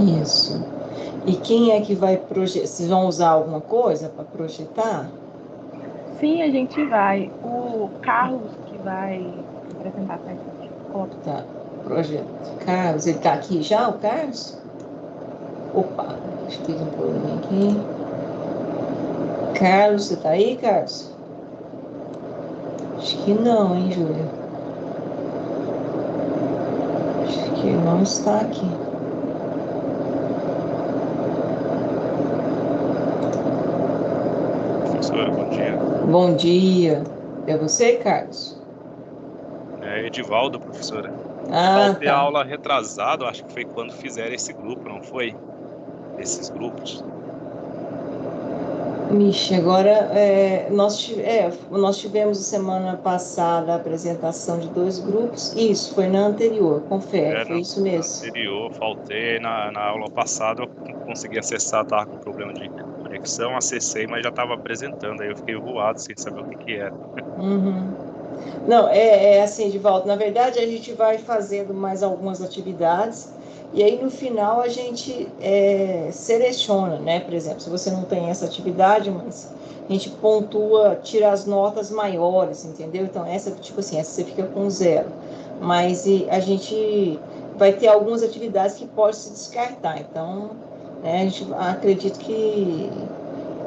Isso. E quem é que vai projetar? Vocês vão usar alguma coisa para projetar? Sim, a gente vai. O Carlos que vai apresentar pra gente. Coloca. Tá. Projeto. Carlos, ele está aqui já, o Carlos? Opa, acho que teve um problema aqui. Carlos, você está aí, Carlos? Acho que não, hein, Júlia? Acho que ele não está aqui. Professora, bom dia. Bom dia. É você, Carlos? É Edivaldo, professora. Ah, Faltei a tá. aula retrasada, acho que foi quando fizeram esse grupo, não foi? Esses grupos. Mixe, agora nós tivemos semana passada a apresentação de 2 grupos. Isso, foi na anterior, confere, foi isso Na mesmo. anterior, faltei. Na aula passada, eu não consegui acessar, estava com problema de conexão, acessei, mas já estava apresentando, aí eu fiquei voado sem saber o que que era. Uhum. Não, é assim, de volta. Na verdade, a gente vai fazendo mais algumas atividades e aí no final a gente seleciona, né? Por exemplo, se você não tem essa atividade, mas a gente pontua, tira as notas maiores, entendeu? Então, essa, tipo assim, essa você fica com 0. Mas a gente vai ter algumas atividades que pode se descartar. Então, né, a gente acredita que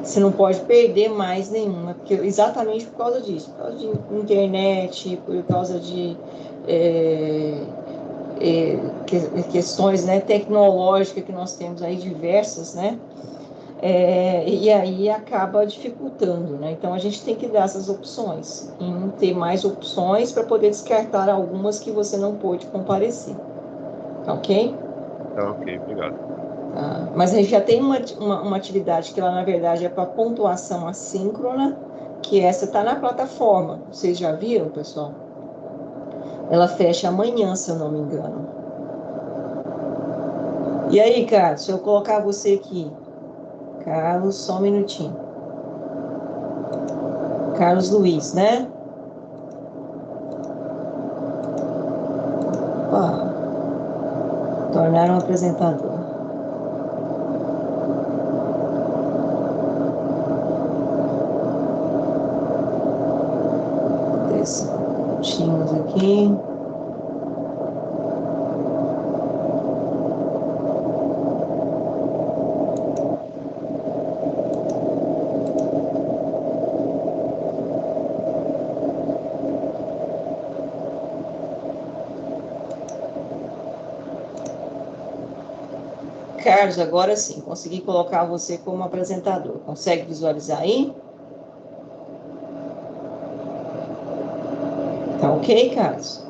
você não pode perder mais nenhuma, porque exatamente por causa disso, por causa de internet, por causa de questões, né, tecnológicas que nós temos aí diversas, né, e aí acaba dificultando, né, então a gente tem que dar essas opções, em ter mais opções para poder descartar algumas que você não pôde comparecer, ok? Tá, ok, obrigado. Tá? Mas a gente já tem uma atividade que ela, na verdade, é para pontuação assíncrona, que essa está na plataforma. Vocês já viram, pessoal? Ela fecha amanhã, se eu não me engano. E aí, Carlos, se eu colocar você aqui. Carlos, só um minutinho. Carlos Luiz, né? Opa. Tornar um apresentador. Desce pontinhos aqui. Carlos, agora sim, consegui colocar você como apresentador. Consegue visualizar aí? Tá ok, Carlos?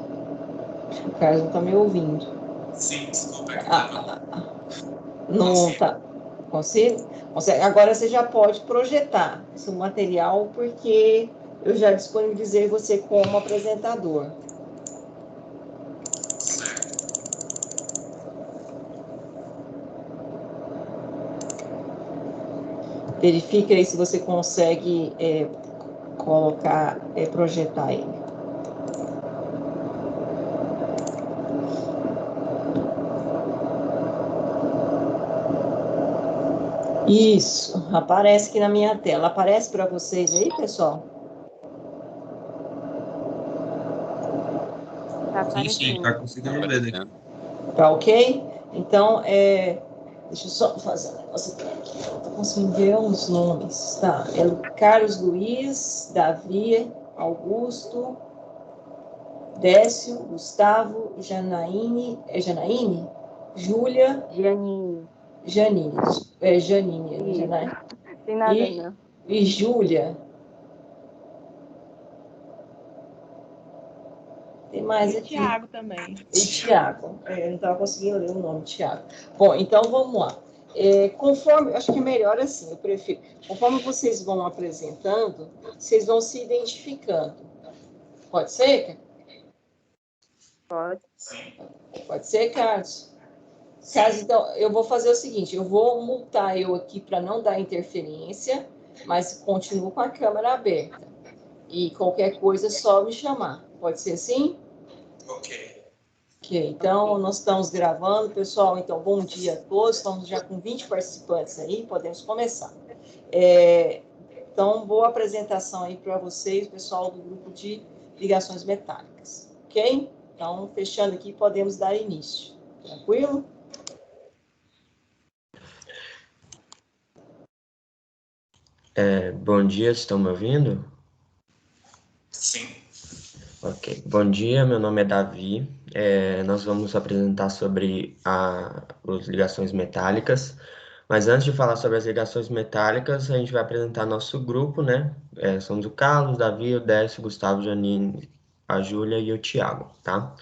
Acho que o Carlos não está me ouvindo. Sim, desculpa, é que não tá. Consigo? Consegue? Agora você já pode projetar esse material, porque eu já disponibilizei você como apresentador. certo. Verifique aí se você consegue colocar, projetar ele. Isso, aparece aqui na minha tela. Aparece para vocês aí, pessoal? Tá Sim, aparecendo. tá conseguindo ver daqui. Tá ok? Então, deixa eu só fazer um negócio aqui. Eu tô conseguindo ver os nomes. Tá, é Carlos Luiz, Davi, Augusto, Décio, Gustavo, Janaíne, Janaíne? Júlia, Gianini. Janine, Janine, Isso. Janaíne. Tem nada, não. E Júlia. Tem mais E aqui. Thiago também. E Tiago. Eu não estava conseguindo ler o nome, Tiago. Bom, então vamos lá. Conforme, acho que é melhor assim, eu prefiro. Conforme vocês vão apresentando, vocês vão se identificando. Pode ser? Pode. Pode ser, Carlos? Carlos, então, eu vou fazer o seguinte, eu vou multar eu aqui para não dar interferência, mas continuo com a câmera aberta. E qualquer coisa é só me chamar. Pode ser assim? Ok. Ok, então nós estamos gravando, pessoal, então bom dia a todos, estamos já com 20 participantes aí, podemos começar. Então, boa apresentação aí para vocês, pessoal do grupo de ligações metálicas, ok? Então, fechando aqui, podemos dar início, tranquilo? Bom dia, estão me ouvindo? Sim. Ok. Bom dia, meu nome é Davi. Nós vamos apresentar sobre as ligações metálicas. Mas antes de falar sobre as ligações metálicas, a gente vai apresentar nosso grupo, né? Somos o Carlos, Davi, o Décio, o Gustavo, Janine, a Júlia e o Thiago, tá?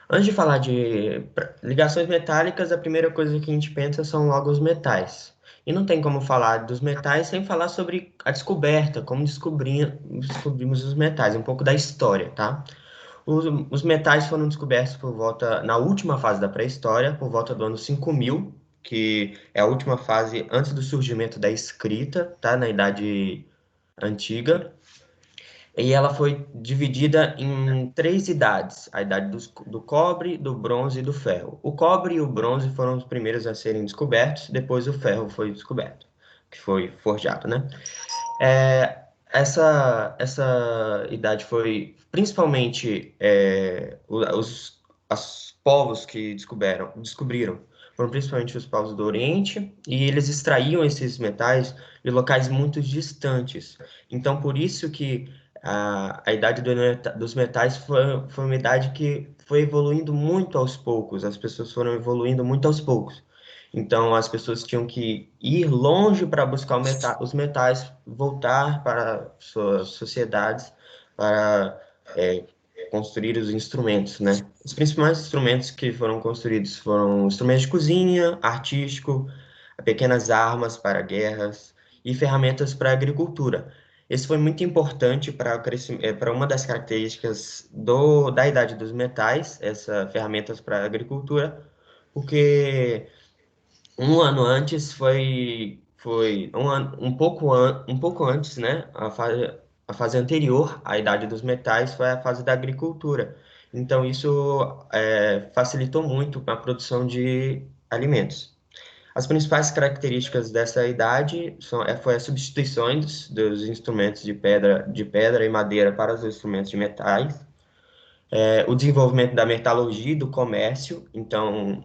Antes de falar de ligações metálicas, a primeira coisa que a gente pensa são logo os metais. E não tem como falar dos metais sem falar sobre a descoberta, como descobrimos os metais, um pouco da história, tá? Os metais foram descobertos na última fase da pré-história, por volta do ano 5000, que é a última fase antes do surgimento da escrita, tá? Na Idade Antiga. E ela foi dividida em 3 idades: a idade do cobre, do bronze e do ferro. O cobre e o bronze foram os primeiros a serem descobertos, depois o ferro foi descoberto, que foi forjado, né? Essa idade foi principalmente os povos que descobriram, foram principalmente os povos do Oriente, e eles extraíam esses metais de locais muito distantes. Então, por isso que a idade dos metais foi uma idade que foi evoluindo muito aos poucos, as pessoas foram evoluindo muito aos poucos. Então, as pessoas tinham que ir longe para buscar os metais, voltar para suas sociedades para construir os instrumentos, né? Os principais instrumentos que foram construídos foram instrumentos de cozinha, artístico, pequenas armas para guerras e ferramentas para agricultura. Esse foi muito importante para uma das características da Idade dos Metais, essas ferramentas para agricultura, porque um ano antes foi um pouco antes, né? A fase anterior à Idade dos Metais foi a fase da agricultura. Então, isso facilitou muito a produção de alimentos. As principais características dessa idade foi a substituição dos instrumentos de pedra e madeira para os instrumentos de metais, o desenvolvimento da metalurgia e do comércio. Então,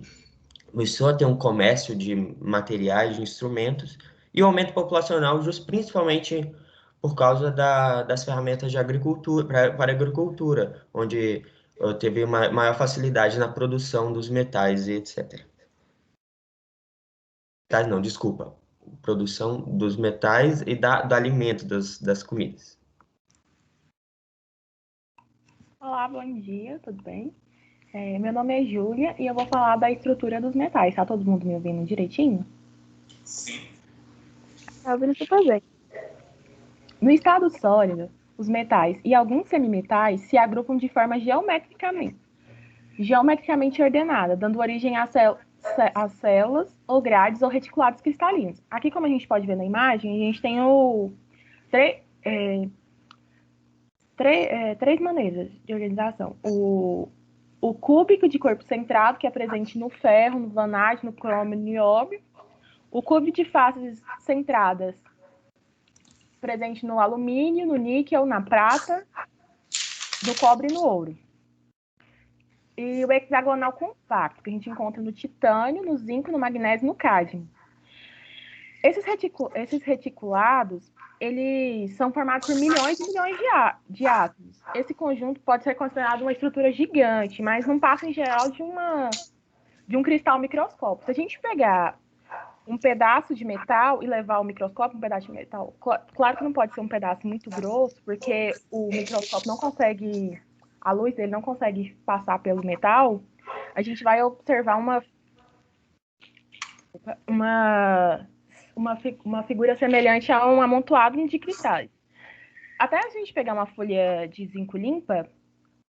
começou a ter um comércio de materiais, de instrumentos, e o aumento populacional, principalmente por causa das ferramentas de agricultura, para a agricultura, onde teve uma maior facilidade na produção dos metais e etc. Não, desculpa. Produção dos metais e do alimento, das comidas. Olá, bom dia, tudo bem? Meu nome é Júlia e eu vou falar da estrutura dos metais. Tá todo mundo me ouvindo direitinho? Sim. Tá ouvindo super bem. No estado sólido, os metais e alguns semimetais se agrupam de forma geometricamente ordenada, dando origem a células ou grades ou reticulados cristalinos. Aqui, como a gente pode ver na imagem, a gente tem três maneiras de organização. O cúbico de corpo centrado, que é presente no ferro, no vanádio, no crômio e no nióbio. O cúbico de faces centradas, presente no alumínio, no níquel, na prata, no cobre e no ouro. E o hexagonal compacto, que a gente encontra no titânio, no zinco, no magnésio e no cádmio. Esses reticulados, eles são formados por milhões e milhões de átomos. Esse conjunto pode ser considerado uma estrutura gigante, mas não passa, em geral, de um cristal microscópico. Se a gente pegar um pedaço de metal e levar ao microscópio, um pedaço de metal, claro que não pode ser um pedaço muito grosso, porque o microscópio não consegue, a luz dele não consegue passar pelo metal, a gente vai observar uma figura semelhante a um amontoado de cristais. Até a gente pegar uma folha de zinco limpa,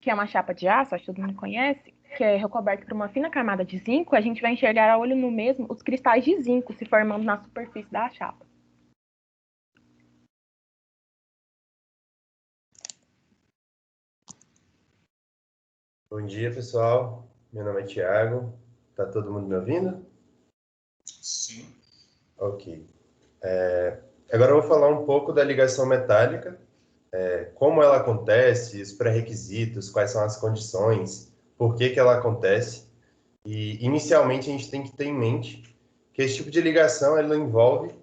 que é uma chapa de aço, acho que todo mundo conhece, que é recoberta por uma fina camada de zinco, a gente vai enxergar a olho nu mesmo os cristais de zinco se formando na superfície da chapa. Bom dia, pessoal. Meu nome é Thiago. Tá todo mundo me ouvindo? Sim. Ok. Agora eu vou falar um pouco da ligação metálica, como ela acontece, os pré-requisitos, quais são as condições, por que que ela acontece. E, inicialmente, a gente tem que ter em mente que esse tipo de ligação ela envolve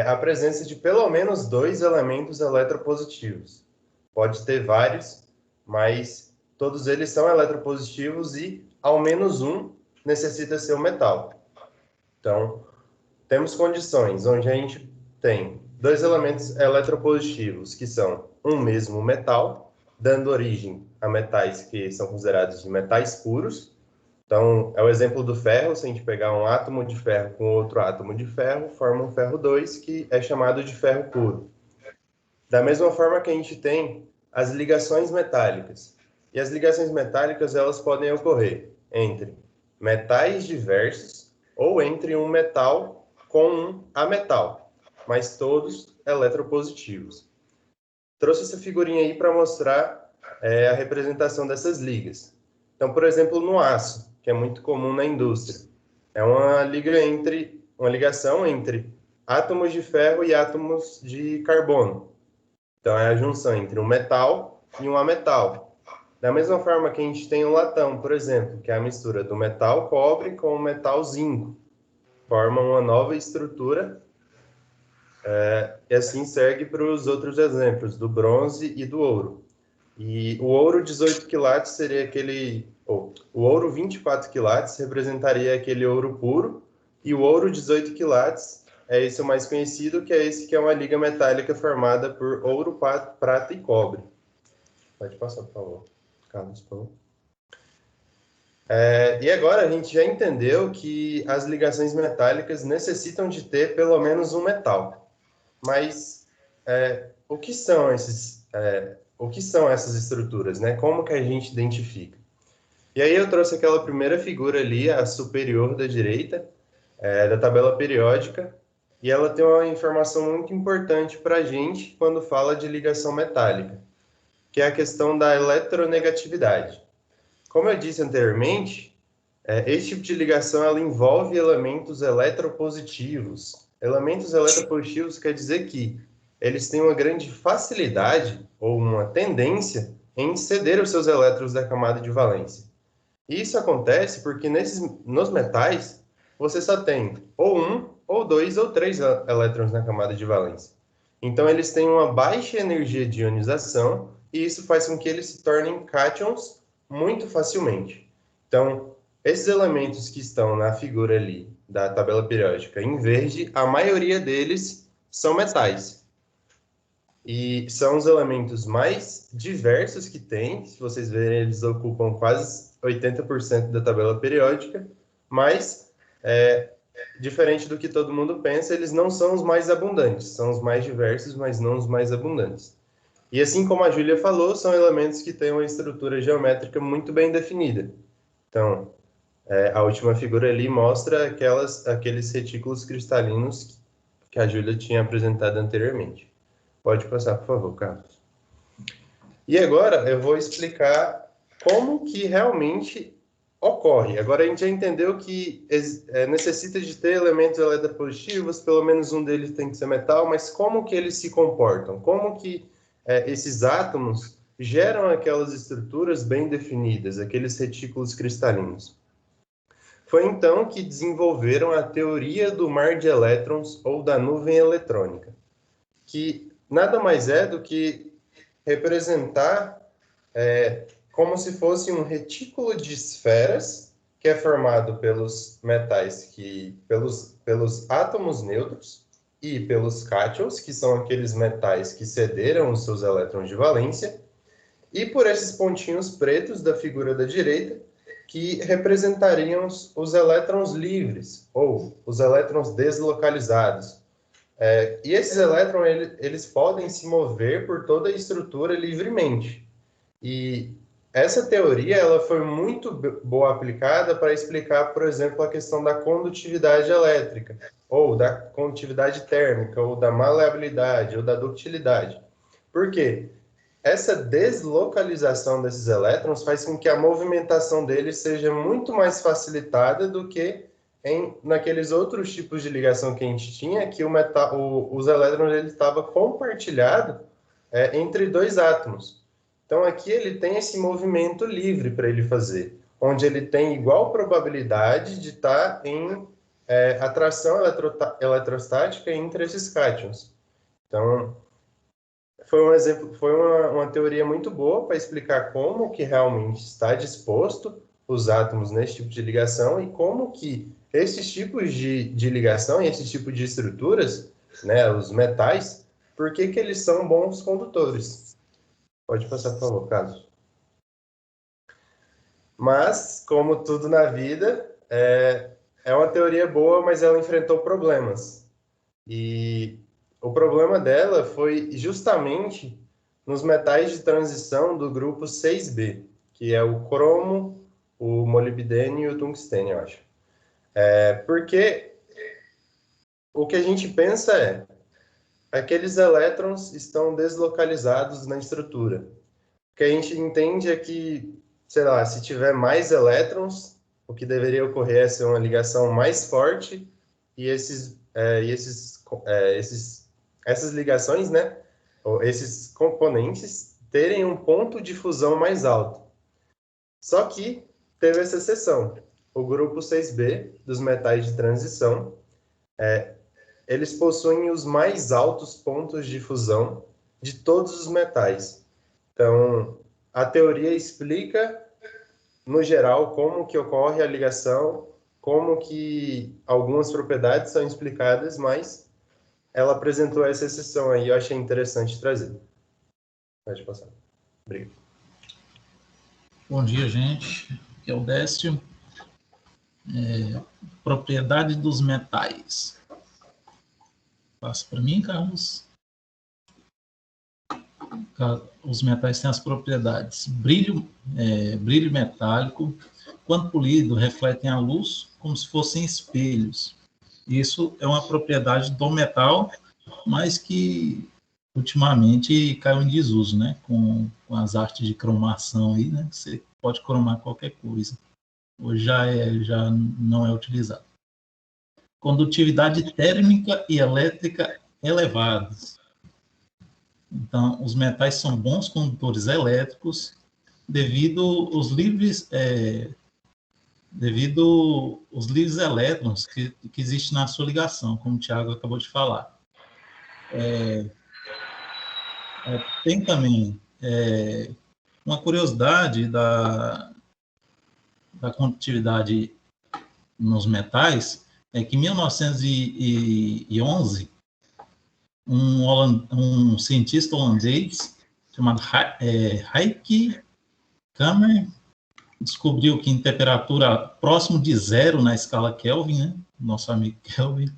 a presença de pelo menos 2 elementos eletropositivos. Pode ter vários, mas todos eles são eletropositivos e, ao menos um, necessita ser um metal. Então, temos condições onde a gente tem 2 elementos eletropositivos, que são um mesmo metal, dando origem a metais que são considerados de metais puros. Então, é o exemplo do ferro, se a gente pegar um átomo de ferro com outro átomo de ferro, forma um ferro 2, que é chamado de ferro puro. Da mesma forma que a gente tem as ligações metálicas. E as ligações metálicas, elas podem ocorrer entre metais diversos ou entre um metal com um ametal, mas todos eletropositivos. Trouxe essa figurinha aí para mostrar a representação dessas ligas. Então, por exemplo, no aço, que é muito comum na indústria, é uma ligação entre átomos de ferro e átomos de carbono. Então, é a junção entre um metal e um ametal. Da mesma forma que a gente tem o latão, por exemplo, que é a mistura do metal cobre com o metal zinco. Forma uma nova estrutura, e assim segue para os outros exemplos, do bronze e do ouro. E o ouro 18 quilates seria aquele... o ouro 24 quilates representaria aquele ouro puro, e o ouro 18 quilates é esse o mais conhecido, que é esse que é uma liga metálica formada por ouro, prata e cobre. Pode passar, por favor. Carlos, por favor. E agora a gente já entendeu que as ligações metálicas necessitam de ter pelo menos um metal. Mas o que são essas estruturas, né? Como que a gente identifica? E aí eu trouxe aquela primeira figura ali, a superior da direita, da tabela periódica, e ela tem uma informação muito importante para a gente quando fala de ligação metálica, que é a questão da eletronegatividade. Como eu disse anteriormente, esse tipo de ligação ela envolve elementos eletropositivos. Elementos eletropositivos quer dizer que eles têm uma grande facilidade ou uma tendência em ceder os seus elétrons da camada de valência. E isso acontece porque nos metais você só tem ou um, ou dois, ou três elétrons na camada de valência. Então eles têm uma baixa energia de ionização e isso faz com que eles se tornem cátions muito facilmente. Então, esses elementos que estão na figura ali da tabela periódica em verde, a maioria deles são metais. E são os elementos mais diversos que tem. Se vocês verem, eles ocupam quase 80% da tabela periódica, mas, diferente do que todo mundo pensa, eles não são os mais abundantes. São os mais diversos, mas não os mais abundantes. E assim como a Júlia falou, são elementos que têm uma estrutura geométrica muito bem definida. Então, a última figura ali mostra aqueles retículos cristalinos que a Júlia tinha apresentado anteriormente. Pode passar, por favor, Carlos. E agora eu vou explicar como que realmente ocorre. Agora a gente já entendeu que necessita de ter elementos eletropositivos, pelo menos um deles tem que ser metal, mas como que eles se comportam? Como que esses átomos geram aquelas estruturas bem definidas, aqueles retículos cristalinos? Foi então que desenvolveram a teoria do mar de elétrons ou da nuvem eletrônica, que nada mais é do que representar como se fosse um retículo de esferas que é formado pelos metais pelos átomos neutros e pelos cátions, que são aqueles metais que cederam os seus elétrons de valência, e por esses pontinhos pretos da figura da direita, que representariam os elétrons livres, ou os elétrons deslocalizados. E esses elétrons, eles podem se mover por toda a estrutura livremente. E essa teoria ela foi muito boa aplicada para explicar, por exemplo, a questão da condutividade elétrica, ou da condutividade térmica, ou da maleabilidade, ou da ductilidade. Por quê? essa deslocalização desses elétrons faz com que a movimentação deles seja muito mais facilitada do que naqueles outros tipos de ligação que a gente tinha, que os elétrons ele estava compartilhado entre dois átomos. Então, aqui ele tem esse movimento livre para ele fazer, onde ele tem igual probabilidade de estar em atração eletrostática entre esses cátions. Então, foi um exemplo, foi uma teoria muito boa para explicar como que realmente está disposto os átomos nesse tipo de ligação e como que esses tipos de ligação e esse tipo de estruturas, né, os metais, por que eles são bons condutores. Pode passar, por favor, Carlos. Mas, como tudo na vida, é uma teoria boa, mas ela enfrentou problemas. E o problema dela foi justamente nos metais de transição do grupo 6B, que é o cromo, o molibdênio e o tungstênio, eu acho. Porque o que a gente pensa é aqueles elétrons estão deslocalizados na estrutura. O que a gente entende é que, sei lá, se tiver mais elétrons, o que deveria ocorrer é ser uma ligação mais forte e essas ligações, né, ou esses componentes, terem um ponto de fusão mais alto. Só que teve essa exceção. O grupo 6B dos metais de transição, eles possuem os mais altos pontos de fusão de todos os metais. Então, a teoria explica, no geral, como que ocorre a ligação, como que algumas propriedades são explicadas, mas ela apresentou essa exceção aí, eu achei interessante trazer. Pode passar. Obrigado. Bom dia, gente. Aqui é o Décio. Propriedade dos metais. Passa para mim, Carlos. Os metais têm as propriedades brilho metálico, quando polido, refletem a luz como se fossem espelhos. Isso é uma propriedade do metal, mas que ultimamente caiu em desuso, né? Com as artes de cromação aí, né? Você pode cromar qualquer coisa. Hoje já não é utilizado. Condutividade térmica e elétrica elevadas. Então, os metais são bons condutores elétricos devido os livres elétrons que existem na sua ligação, como o Thiago acabou de falar. Tem também uma curiosidade da condutividade nos metais, é que em 1911, um cientista holandês chamado Heike Kamer descobriu que em temperatura próximo de zero na escala Kelvin, né, nosso amigo Kelvin,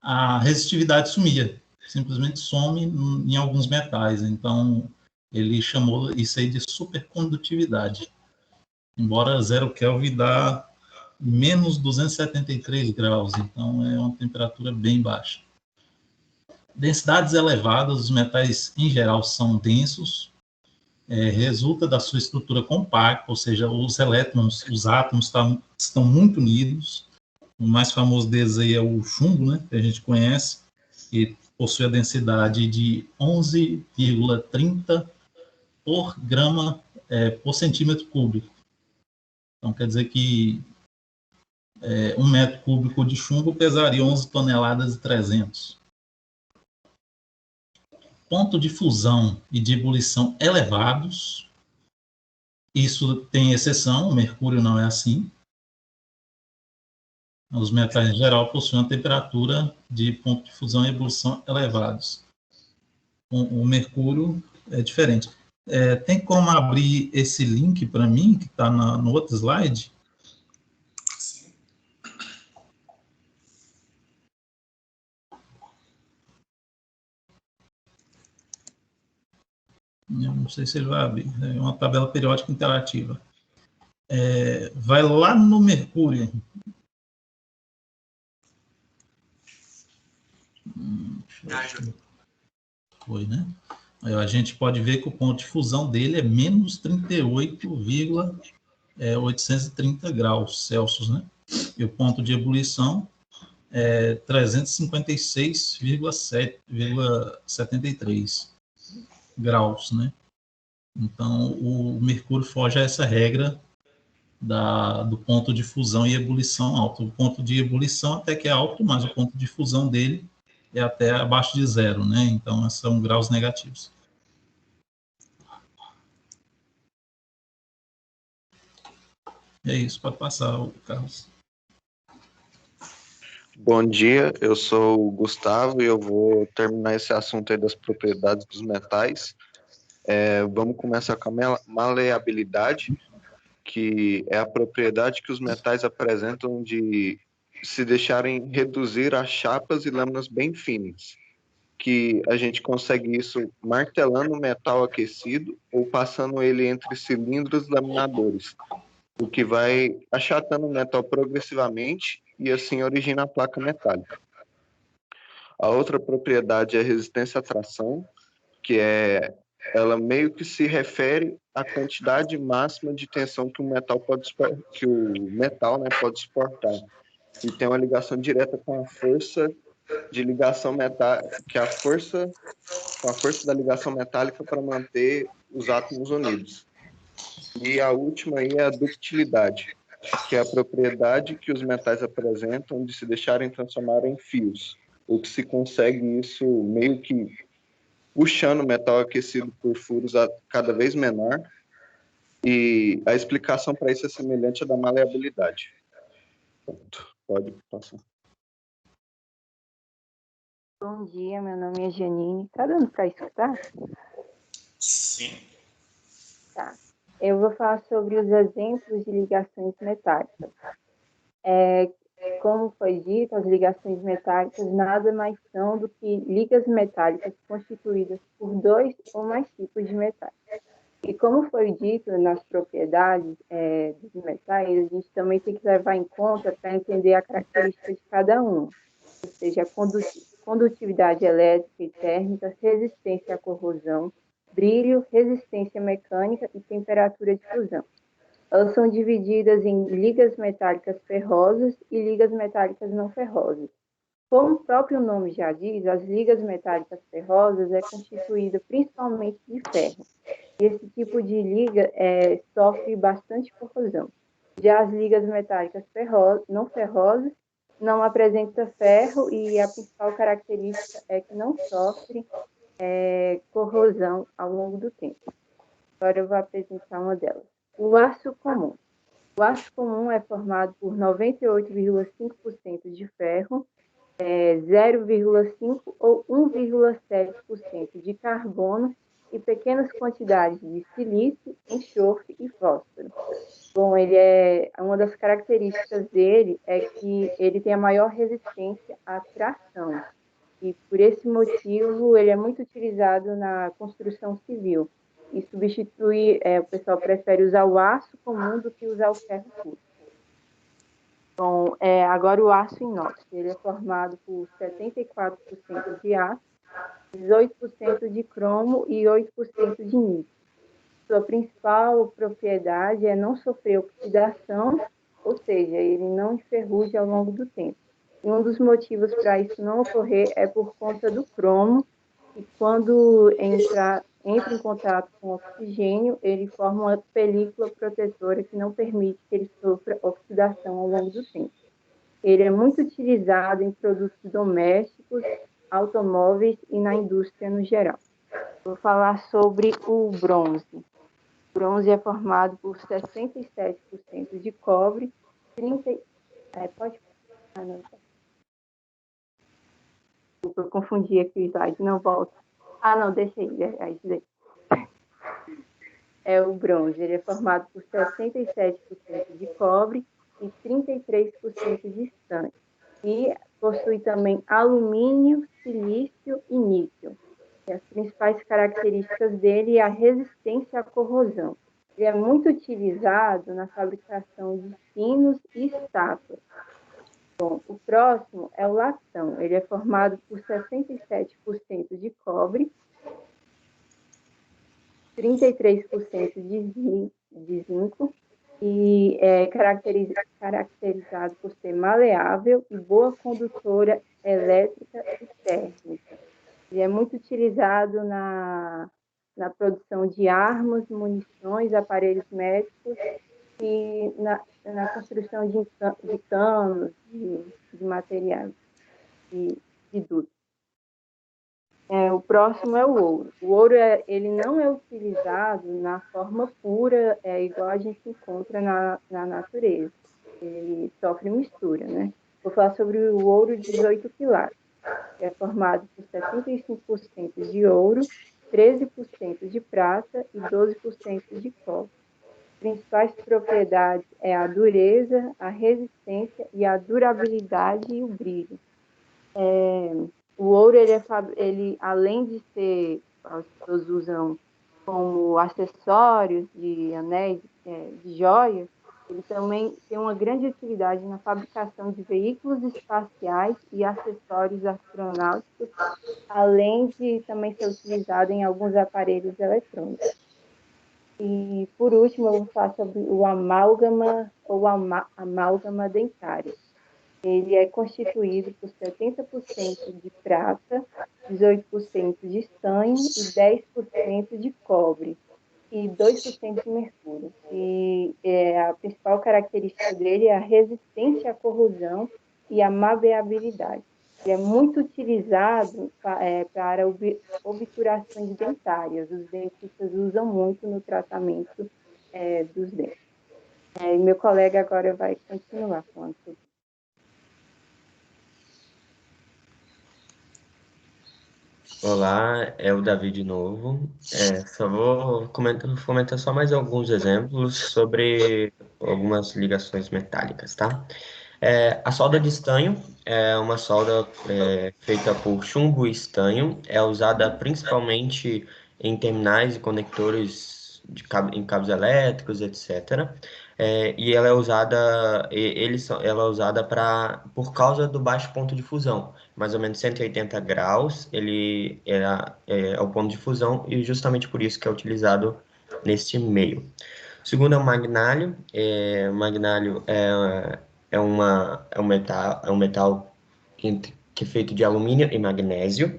a resistividade sumia, simplesmente some em alguns metais. Então, ele chamou isso aí de supercondutividade. Embora zero Kelvin dá menos 273 graus, então é uma temperatura bem baixa. Densidades elevadas, os metais em geral são densos, resulta da sua estrutura compacta, ou seja, os elétrons, os átomos estão muito unidos. O mais famoso deles aí é o chumbo, né, que a gente conhece, que possui a densidade de 11,30 por grama por centímetro cúbico. Então, quer dizer que 1 metro cúbico de chumbo pesaria 11 toneladas e 300. Ponto de fusão e de ebulição elevados. Isso tem exceção, o mercúrio não é assim. Os metais em geral possuem uma temperatura de ponto de fusão e ebulição elevados. O mercúrio é diferente. Tem como abrir esse link para mim, que está no outro slide? Sim. Eu não sei se ele vai abrir. É uma tabela periódica interativa. Vai lá no mercúrio. Foi, né? A gente pode ver que o ponto de fusão dele é menos 38,830 graus Celsius, né? E o ponto de ebulição é 356,73 graus, né? Então, o mercúrio foge a essa regra do ponto de fusão e ebulição alto. O ponto de ebulição até que é alto, mas o ponto de fusão dele é até abaixo de zero, né? Então, são graus negativos. É isso, pode passar, Carlos. Bom dia, eu sou o Gustavo e eu vou terminar esse assunto aí das propriedades dos metais. Vamos começar com a maleabilidade, que é a propriedade que os metais apresentam de se deixarem reduzir a chapas e lâminas bem finas, que a gente consegue isso martelando o metal aquecido ou passando ele entre cilindros laminadores, o que vai achatando o metal progressivamente e assim origina a placa metálica. A outra propriedade é a resistência à tração, que ela meio que se refere à quantidade máxima de tensão que o metal pode suportar, e tem uma ligação direta com a força de ligação metálica, com a força da ligação metálica para manter os átomos unidos. E a última aí é a ductilidade, que é a propriedade que os metais apresentam de se deixarem transformar em fios, ou que se consegue isso meio que puxando o metal aquecido por furos cada vez menor, e a explicação para isso é semelhante à da maleabilidade. Pronto, pode passar. Bom dia, meu nome é Janine. Tá dando para escutar? Sim. Tá. Eu vou falar sobre os exemplos de ligações metálicas. Como foi dito, as ligações metálicas nada mais são do que ligas metálicas constituídas por dois ou mais tipos de metais. E como foi dito nas propriedades dos metais, a gente também tem que levar em conta para entender a característica de cada um, ou seja, condutividade elétrica e térmica, resistência à corrosão, brilho, resistência mecânica e temperatura de fusão. Elas são divididas em ligas metálicas ferrosas e ligas metálicas não ferrosas. Como o próprio nome já diz, as ligas metálicas ferrosas é constituída principalmente de ferro. E esse tipo de liga sofre bastante corrosão. Já as ligas metálicas não ferrosas não apresentam ferro e a principal característica é que não sofrem corrosão ao longo do tempo. Agora eu vou apresentar uma delas. O aço comum. O aço comum é formado por 98,5% de ferro, 0,5% ou 1,7% de carbono e pequenas quantidades de silício, enxofre e fósforo. Bom, uma das características dele é que ele tem a maior resistência à tração. E por esse motivo ele é muito utilizado na construção civil. E o pessoal prefere usar o aço comum do que usar o ferro puro. Bom, agora o aço inox, ele é formado por 74% de aço, 18% de cromo e 8% de níquel. Sua principal propriedade é não sofrer oxidação, ou seja, ele não enferruja ao longo do tempo. E um dos motivos para isso não ocorrer é por conta do cromo, e quando entra em contato com oxigênio, ele forma uma película protetora que não permite que ele sofra oxidação ao longo do tempo. Ele é muito utilizado em produtos domésticos, automóveis e na indústria no geral. Vou falar sobre o bronze. O bronze é formado por 67% de cobre, 30%... Desculpa, eu confundi aqui o slide, não volta. Não, deixa aí, é o bronze, ele é formado por 67% de cobre e 33% de estanho. E possui também alumínio, silício e níquel. E as principais características dele é a resistência à corrosão. Ele é muito utilizado na fabricação de sinos e estátuas. Bom, o próximo é o latão. Ele é formado por 67% de cobre, 33% de zinco e é caracterizado por ser maleável e boa condutora elétrica e térmica. Ele é muito utilizado na produção de armas, munições, aparelhos médicos e na construção de canos, de materiais, de dutos. O próximo é o ouro. O ouro ele não é utilizado na forma pura, igual a gente encontra na natureza. Ele sofre mistura, né? Vou falar sobre o ouro de 18 quilates, que é formado por 75% de ouro, 13% de prata e 12% de cobre. As principais propriedades é a dureza, a resistência e a durabilidade e o brilho. O ouro, ele, além de ser, as pessoas usam como acessórios de anéis, de joias, ele também tem uma grande utilidade na fabricação de veículos espaciais e acessórios astronáuticos, além de também ser utilizado em alguns aparelhos eletrônicos. E, por último, eu vou falar sobre o amálgama ou amálgama dentário. Ele é constituído por 70% de prata, 18% de estanho e 10% de cobre e 2% de mercúrio. E a principal característica dele é a resistência à corrosão e a maleabilidade. Ele é muito utilizado para obturações dentárias. Os dentistas usam muito no tratamento dos dentes. E meu colega agora vai continuar falando sobre isso. Olá, é o Davi de novo. Só vou comentar só mais alguns exemplos sobre algumas ligações metálicas, tá? A solda de estanho é uma solda feita por chumbo e estanho. É usada principalmente em terminais e conectores em cabos elétricos, etc. E ela é usada, ela é usada por causa do baixo ponto de fusão, mais ou menos 180 graus, ele é o ponto de fusão e justamente por isso que é utilizado neste meio. O segundo é o magnálio. Magnálio é um metal que é feito de alumínio e magnésio,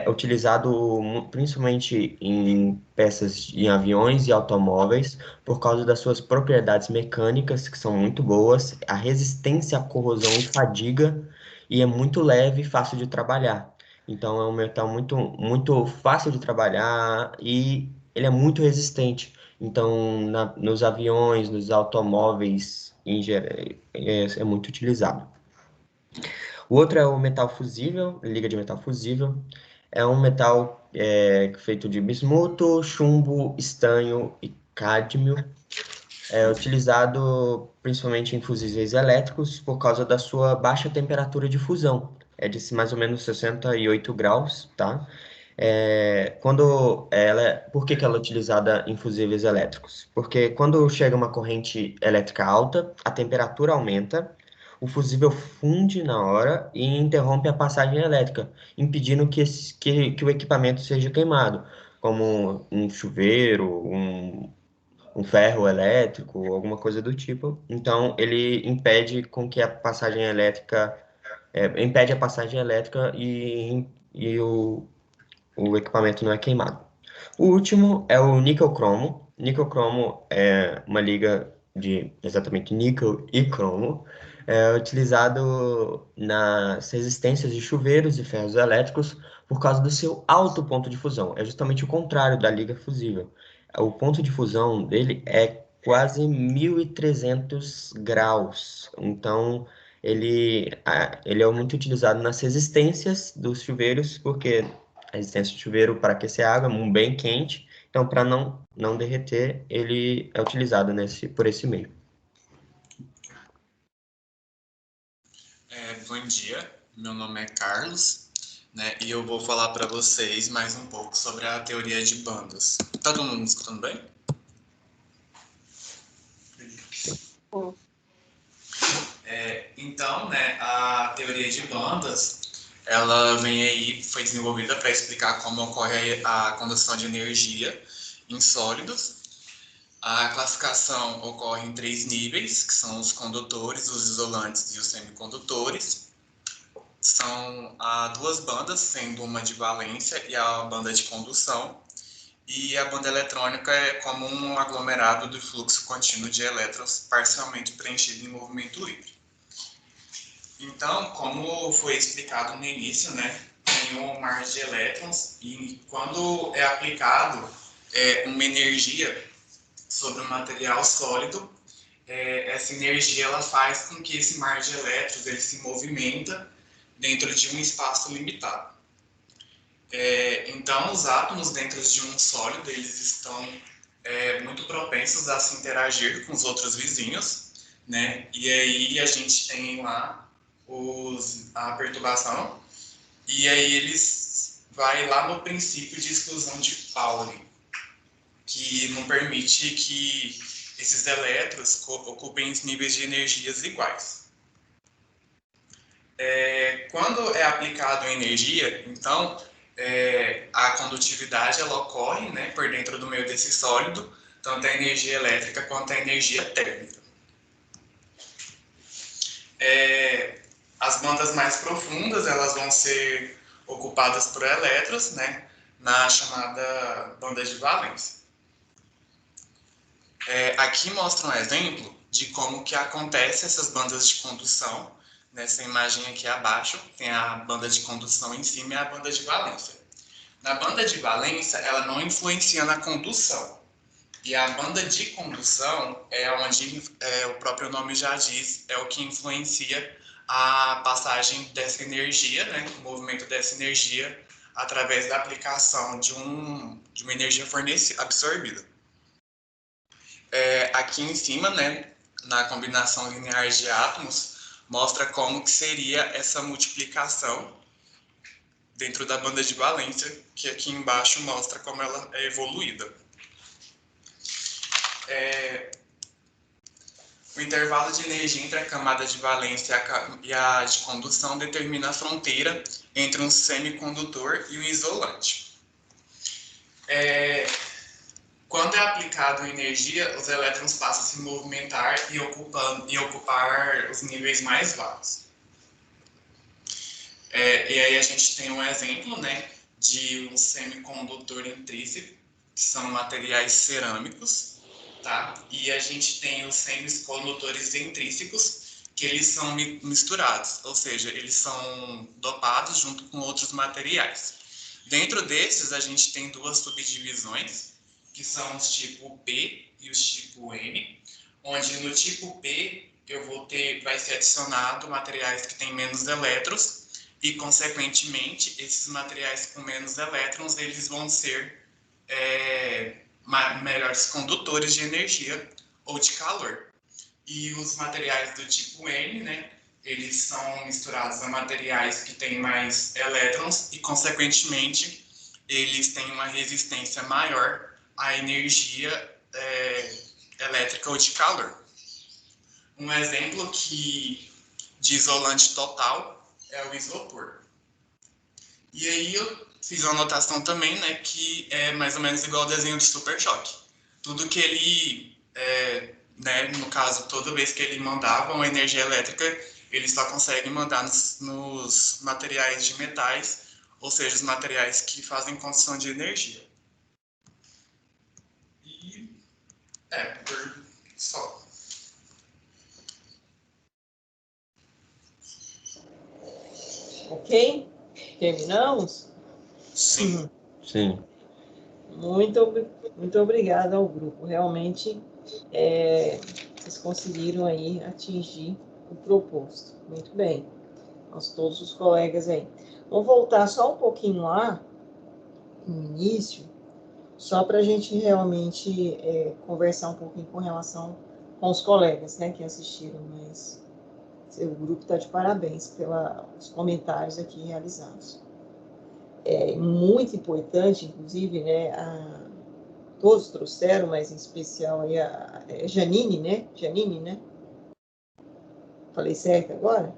utilizado principalmente em peças em aviões e automóveis, por causa das suas propriedades mecânicas, que são muito boas, a resistência à corrosão e fadiga, e é muito leve e fácil de trabalhar. Então, é um metal muito, muito fácil de trabalhar e ele é muito resistente. Então, nos aviões, nos automóveis, em geral, é muito utilizado. O outro é o metal fusível, liga de metal fusível. É um metal feito de bismuto, chumbo, estanho e cádmio. É utilizado principalmente em fusíveis elétricos por causa da sua baixa temperatura de fusão. É de mais ou menos 68 graus, tá? Por que ela é utilizada em fusíveis elétricos? Porque quando chega uma corrente elétrica alta, a temperatura aumenta, o fusível funde na hora e interrompe a passagem elétrica, impedindo que o equipamento seja queimado, como um chuveiro, um ferro elétrico, alguma coisa do tipo. Então, ele impede com que a passagem elétrica, impede a passagem elétrica e o equipamento não é queimado. O último é o níquel-cromo. Níquel-cromo é uma liga de exatamente níquel e cromo, utilizado nas resistências de chuveiros e ferros elétricos por causa do seu alto ponto de fusão. É justamente o contrário da liga fusível. O ponto de fusão dele é quase 1.300 graus. Então, ele é muito utilizado nas resistências dos chuveiros, porque a resistência de chuveiro para aquecer a água é bem quente, então para não derreter, ele é utilizado por esse meio. Bom dia, meu nome é Carlos, né, e eu vou falar para vocês mais um pouco sobre a teoria de bandas. Tá todo mundo me escutando bem? Então, né, a teoria de bandas, ela foi desenvolvida para explicar como ocorre a condução de energia em sólidos. A classificação ocorre em 3 níveis, que são os condutores, os isolantes e os semicondutores. São 2 bandas, sendo uma de valência e a banda de condução. E a banda eletrônica é como um aglomerado do fluxo contínuo de elétrons parcialmente preenchido em movimento livre. Então, como foi explicado no início, né, tem um mar de elétrons e quando é aplicado uma energia sobre um material sólido, essa energia ela faz com que esse mar de elétrons ele se movimenta dentro de um espaço limitado. Então, os átomos dentro de um sólido eles estão muito propensos a se interagir com os outros vizinhos, né? E aí a gente tem lá a perturbação, e aí eles vai lá no princípio de exclusão de Pauli, que não permite que esses elétrons ocupem os níveis de energias iguais. Quando é aplicado a energia, então, a condutividade ela ocorre, né, por dentro do meio desse sólido, tanto a energia elétrica quanto a energia térmica. As bandas mais profundas elas vão ser ocupadas por elétrons, né, na chamada banda de valência. Aqui mostra um exemplo de como que acontece essas bandas de condução. Nessa imagem aqui abaixo tem a banda de condução em cima e a banda de valência. Na banda de valência ela não influencia na condução. E a banda de condução é onde o próprio nome já diz, é o que influencia a passagem dessa energia, né, o movimento dessa energia através da aplicação de uma energia absorvida. Aqui em cima, né, na combinação linear de átomos, mostra como que seria essa multiplicação dentro da banda de valência, que aqui embaixo mostra como ela é evoluída. O intervalo de energia entre a camada de valência e a de condução determina a fronteira entre um semicondutor e um isolante. Quando é aplicado energia, os elétrons passam a se movimentar e ocupar os níveis mais vagos. E aí a gente tem um exemplo, né, de um semicondutor intrínseco, que são materiais cerâmicos, tá? E a gente tem os semicondutores intrínsecos, que eles são misturados, ou seja, eles são dopados junto com outros materiais. Dentro desses, a gente tem 2 subdivisões, que são os tipo P e os tipo N, onde no tipo P vai ser adicionado materiais que têm menos elétrons e, consequentemente, esses materiais com menos elétrons, eles vão ser melhores condutores de energia ou de calor. E os materiais do tipo N, né, eles são misturados a materiais que têm mais elétrons e, consequentemente, eles têm uma resistência maior à energia elétrica ou de calor. Um exemplo de isolante total é o isopor. E aí eu fiz uma anotação também, né, que é mais ou menos igual ao desenho de super choque. Tudo que ele, né, no caso, toda vez que ele mandava uma energia elétrica, ele só consegue mandar nos materiais de metais, ou seja, os materiais que fazem condução de energia. E por só. Ok? Terminamos? Sim. Sim. Muito obrigada ao grupo. Realmente, vocês conseguiram aí atingir o proposto. Muito bem. Nós todos os colegas aí. Vamos voltar só um pouquinho lá, no início, só para a gente realmente conversar um pouquinho com relação com os colegas, né, que assistiram, mas o grupo está de parabéns pelos comentários aqui realizados. É muito importante, inclusive, né, todos trouxeram, mas em especial aí a Janine, né? Janine, né? Falei certo agora?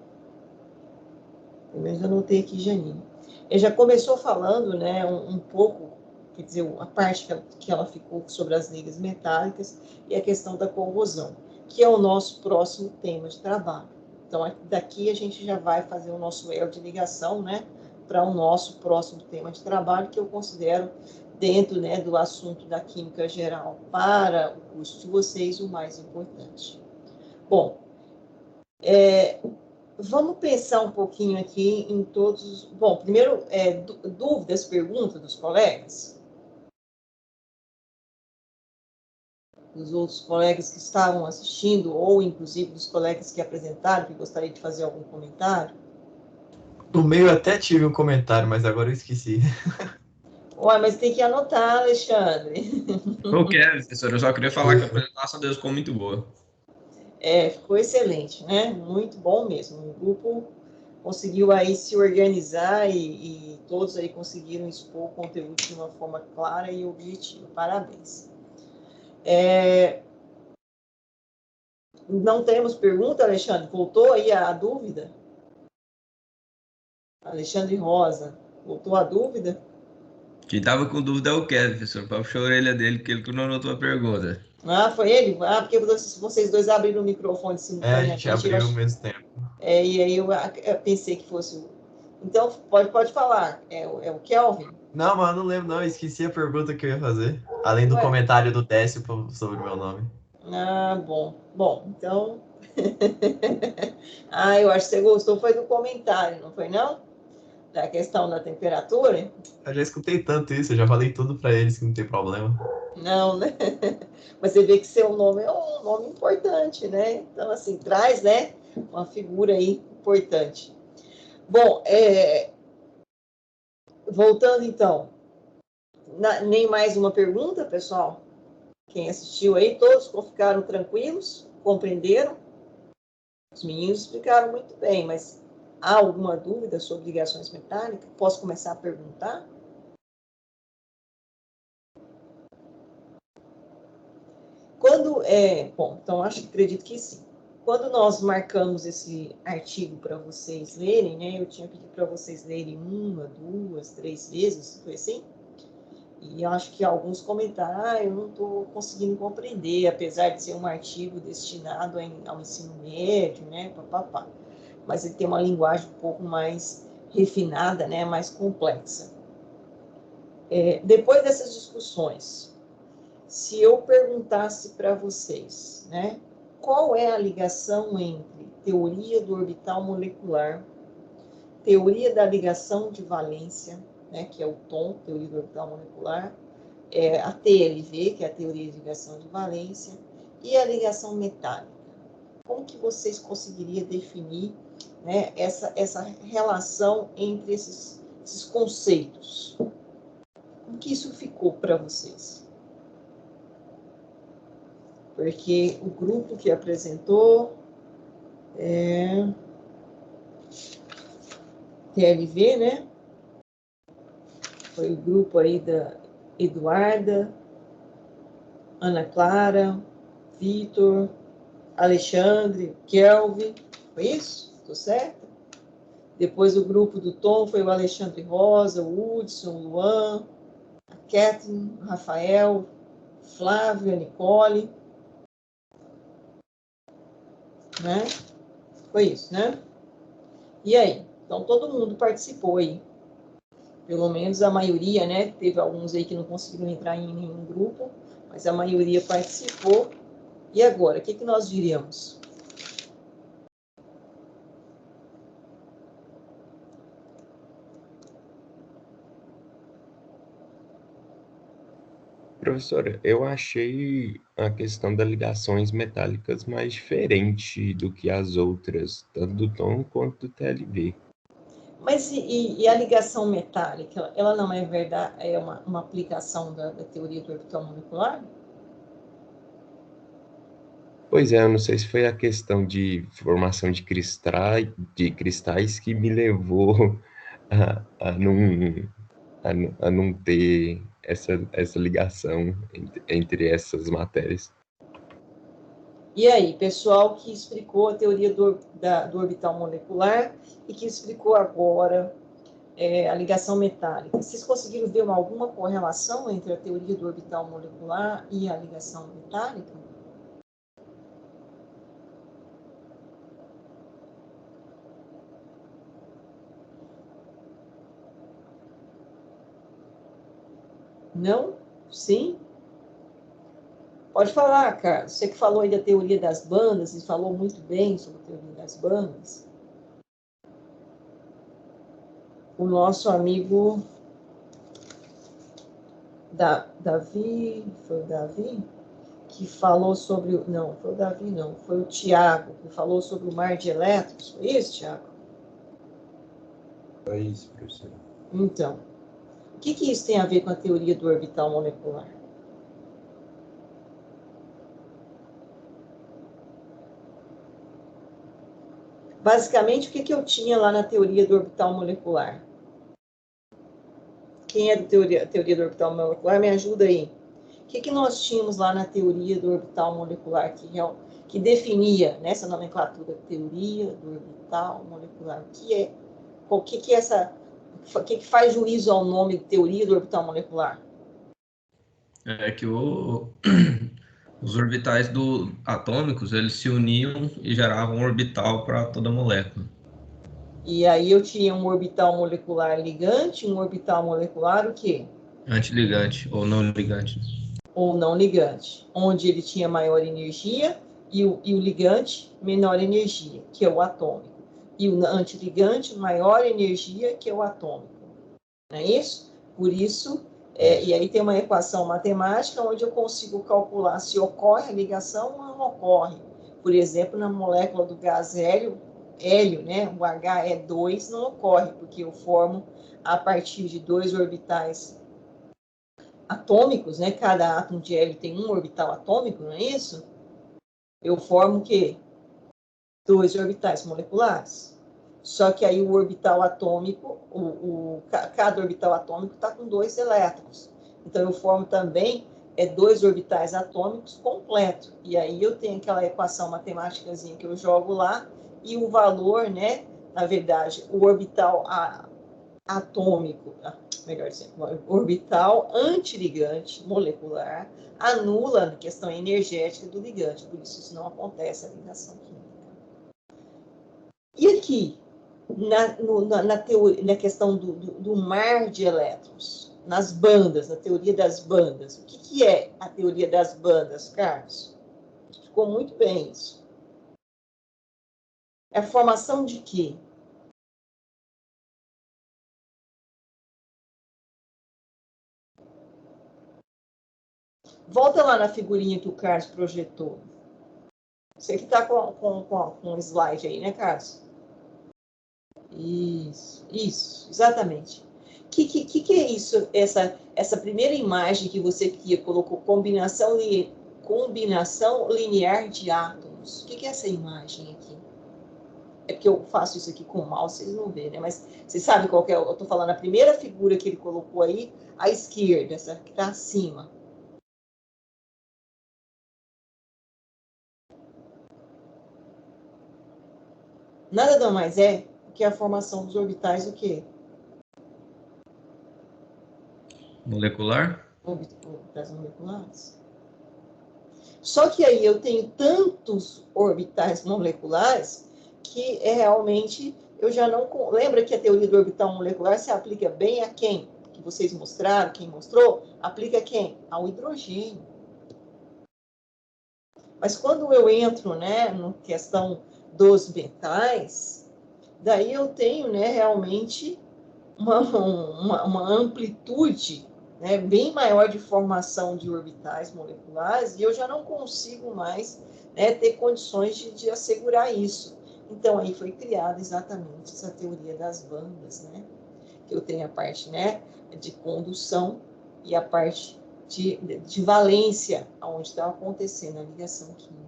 Pelo menos eu anotei aqui Janine. Ele já começou falando, né, um pouco quer dizer, a parte que ela ficou sobre as ligas metálicas e a questão da corrosão, que é o nosso próximo tema de trabalho. Então, daqui a gente já vai fazer o nosso elo de ligação, né, para o nosso próximo tema de trabalho, que eu considero, dentro, né, do assunto da química geral para o curso de vocês, o mais importante. Bom, vamos pensar um pouquinho aqui em todos... Bom, primeiro, dúvidas, perguntas dos colegas? Dos outros colegas que estavam assistindo, ou inclusive dos colegas que apresentaram, que gostariam de fazer algum comentário? No meio eu até tive um comentário, mas agora eu esqueci. Ué, mas tem que anotar, Alexandre. Ok, professor, eu só queria falar que a apresentação deles ficou muito boa. Ficou excelente, né? Muito bom mesmo. O grupo conseguiu aí se organizar e todos aí conseguiram expor o conteúdo de uma forma clara e objetiva. Parabéns. Não temos pergunta, Alexandre? Voltou aí a dúvida? Alexandre Rosa, voltou a dúvida? Quem tava com dúvida é o Kevin, professor. Puxa a orelha dele, que ele não anotou a pergunta. Ah, foi ele? Ah, porque vocês dois abriram o microfone A gente abriu ao mesmo tempo. E aí eu pensei que fosse o... Então, pode falar. É o Kelvin? Não, mas eu não lembro, não. Eu esqueci a pergunta que eu ia fazer. Além do comentário do Décio sobre o meu nome. Ah, bom. Bom, então... eu acho que você gostou foi do comentário, não foi, não? Da questão da temperatura? Eu já escutei tanto isso, eu já falei tudo para eles que não tem problema. Não, né? Mas você vê que seu nome é um nome importante, né? Então, assim, traz, né, uma figura aí importante. Bom, voltando então, nem mais uma pergunta, pessoal? Quem assistiu aí, todos ficaram tranquilos? Compreenderam? Os meninos explicaram muito bem, mas há alguma dúvida sobre ligações metálicas? Posso começar a perguntar? Bom, então acredito que sim. Quando nós marcamos esse artigo para vocês lerem, né, eu tinha pedido para vocês lerem 1, 2, 3 vezes, foi assim? E acho que alguns comentaram, eu não estou conseguindo compreender, apesar de ser um artigo destinado ao ensino médio, né, papapá. Mas ele tem uma linguagem um pouco mais refinada, né, mais complexa. Depois dessas discussões, se eu perguntasse para vocês, né, qual é a ligação entre teoria do orbital molecular, teoria da ligação de valência, né, que é o TOM, teoria do orbital molecular, a TLV, que é a teoria de ligação de valência, e a ligação metálica. Como que vocês conseguiriam definir, né, essa relação entre esses conceitos? Como que isso ficou para vocês? Porque o grupo que apresentou TLV, né? Foi o grupo aí da Eduarda, Ana Clara, Vitor, Alexandre, Kelvin, foi isso? Estou certo? Depois o grupo do Tom foi o Alexandre Rosa, o Hudson, o Luan, a Catherine, o Rafael, Flávio, a Nicole, né? Foi isso, né? E aí? Então, todo mundo participou aí. Pelo menos a maioria, né? Teve alguns aí que não conseguiram entrar em nenhum grupo, mas a maioria participou. E agora, o que nós diríamos? Professora, eu achei a questão das ligações metálicas mais diferente do que as outras, tanto do tom quanto do TLV. Mas e a ligação metálica, ela não é verdade, é uma aplicação da teoria do orbital molecular? Pois é, eu não sei se foi a questão de formação de cristais que me levou a não ter essa ligação entre essas matérias. E aí, pessoal que explicou a teoria do orbital molecular e que explicou agora a ligação metálica. Vocês conseguiram ver alguma correlação entre a teoria do orbital molecular e a ligação metálica? Não? Sim? Pode falar, Carlos. Você que falou aí da teoria das bandas, e falou muito bem sobre a teoria das bandas. O nosso amigo Davi, foi o Davi que falou sobre... Não, foi o Davi não, foi o Tiago que falou sobre o mar de elétrons. Foi isso, Tiago? É isso, professor. Então, o que isso tem a ver com a teoria do orbital molecular? Basicamente, o que eu tinha lá na teoria do orbital molecular? Quem é da teoria do orbital molecular, me ajuda aí. O que nós tínhamos lá na teoria do orbital molecular que definia nessa nomenclatura teoria do orbital molecular? O que faz juízo ao nome de teoria do orbital molecular? É que os orbitais atômicos, eles se uniam e geravam um orbital para toda molécula. E aí eu tinha um orbital molecular ligante, um orbital molecular o quê? Antiligante ou não ligante. Ou não ligante, onde ele tinha maior energia e o ligante menor energia, que é o atômico. E o antiligante maior energia, que é o atômico. Não é isso? Por isso, e aí tem uma equação matemática onde eu consigo calcular se ocorre a ligação ou não ocorre. Por exemplo, na molécula do gás hélio, né, o He2 não ocorre, porque eu formo a partir de 2 orbitais atômicos, né? Cada átomo de hélio tem um orbital atômico, não é isso? Eu formo o quê? 2 orbitais moleculares. Só que aí o orbital atômico, cada orbital atômico está com 2 elétrons. Então eu formo também 2 orbitais atômicos completo. E aí eu tenho aquela equação matemáticazinha que eu jogo lá, e o valor, né? Na verdade, o orbital atômico, melhor dizendo, orbital antiligante molecular anula a questão energética do ligante, por isso não acontece a ligação química. E aqui, na questão do mar de elétrons, nas bandas, na teoria das bandas, o que é a teoria das bandas, Carlos? Ficou muito bem isso. É a formação de quê? Volta lá na figurinha que o Carlos projetou. Você que está com um slide aí, né, Carlos? Isso, exatamente. O que é isso, essa primeira imagem que você colocou, combinação linear de átomos? O que é essa imagem aqui? É porque eu faço isso aqui com o mouse, vocês não vêem, né? Mas vocês sabem qual que é? Eu estou falando a primeira figura que ele colocou aí, à esquerda, essa que está acima. Nada mais é que a formação dos orbitais o quê? Molecular? Orbitais moleculares. Só que aí eu tenho tantos orbitais moleculares que realmente eu já não... Lembra que a teoria do orbital molecular se aplica bem a quem? Que vocês mostraram, quem mostrou? Aplica a quem? Ao hidrogênio. Mas quando eu entro, né, na questão dos metais, daí eu tenho, né, realmente uma amplitude, né, bem maior de formação de orbitais moleculares, e eu já não consigo mais, né, ter condições de assegurar isso. Então, aí foi criada exatamente essa teoria das bandas, né, que eu tenho a parte, né, de condução e a parte de valência, onde está acontecendo a ligação química.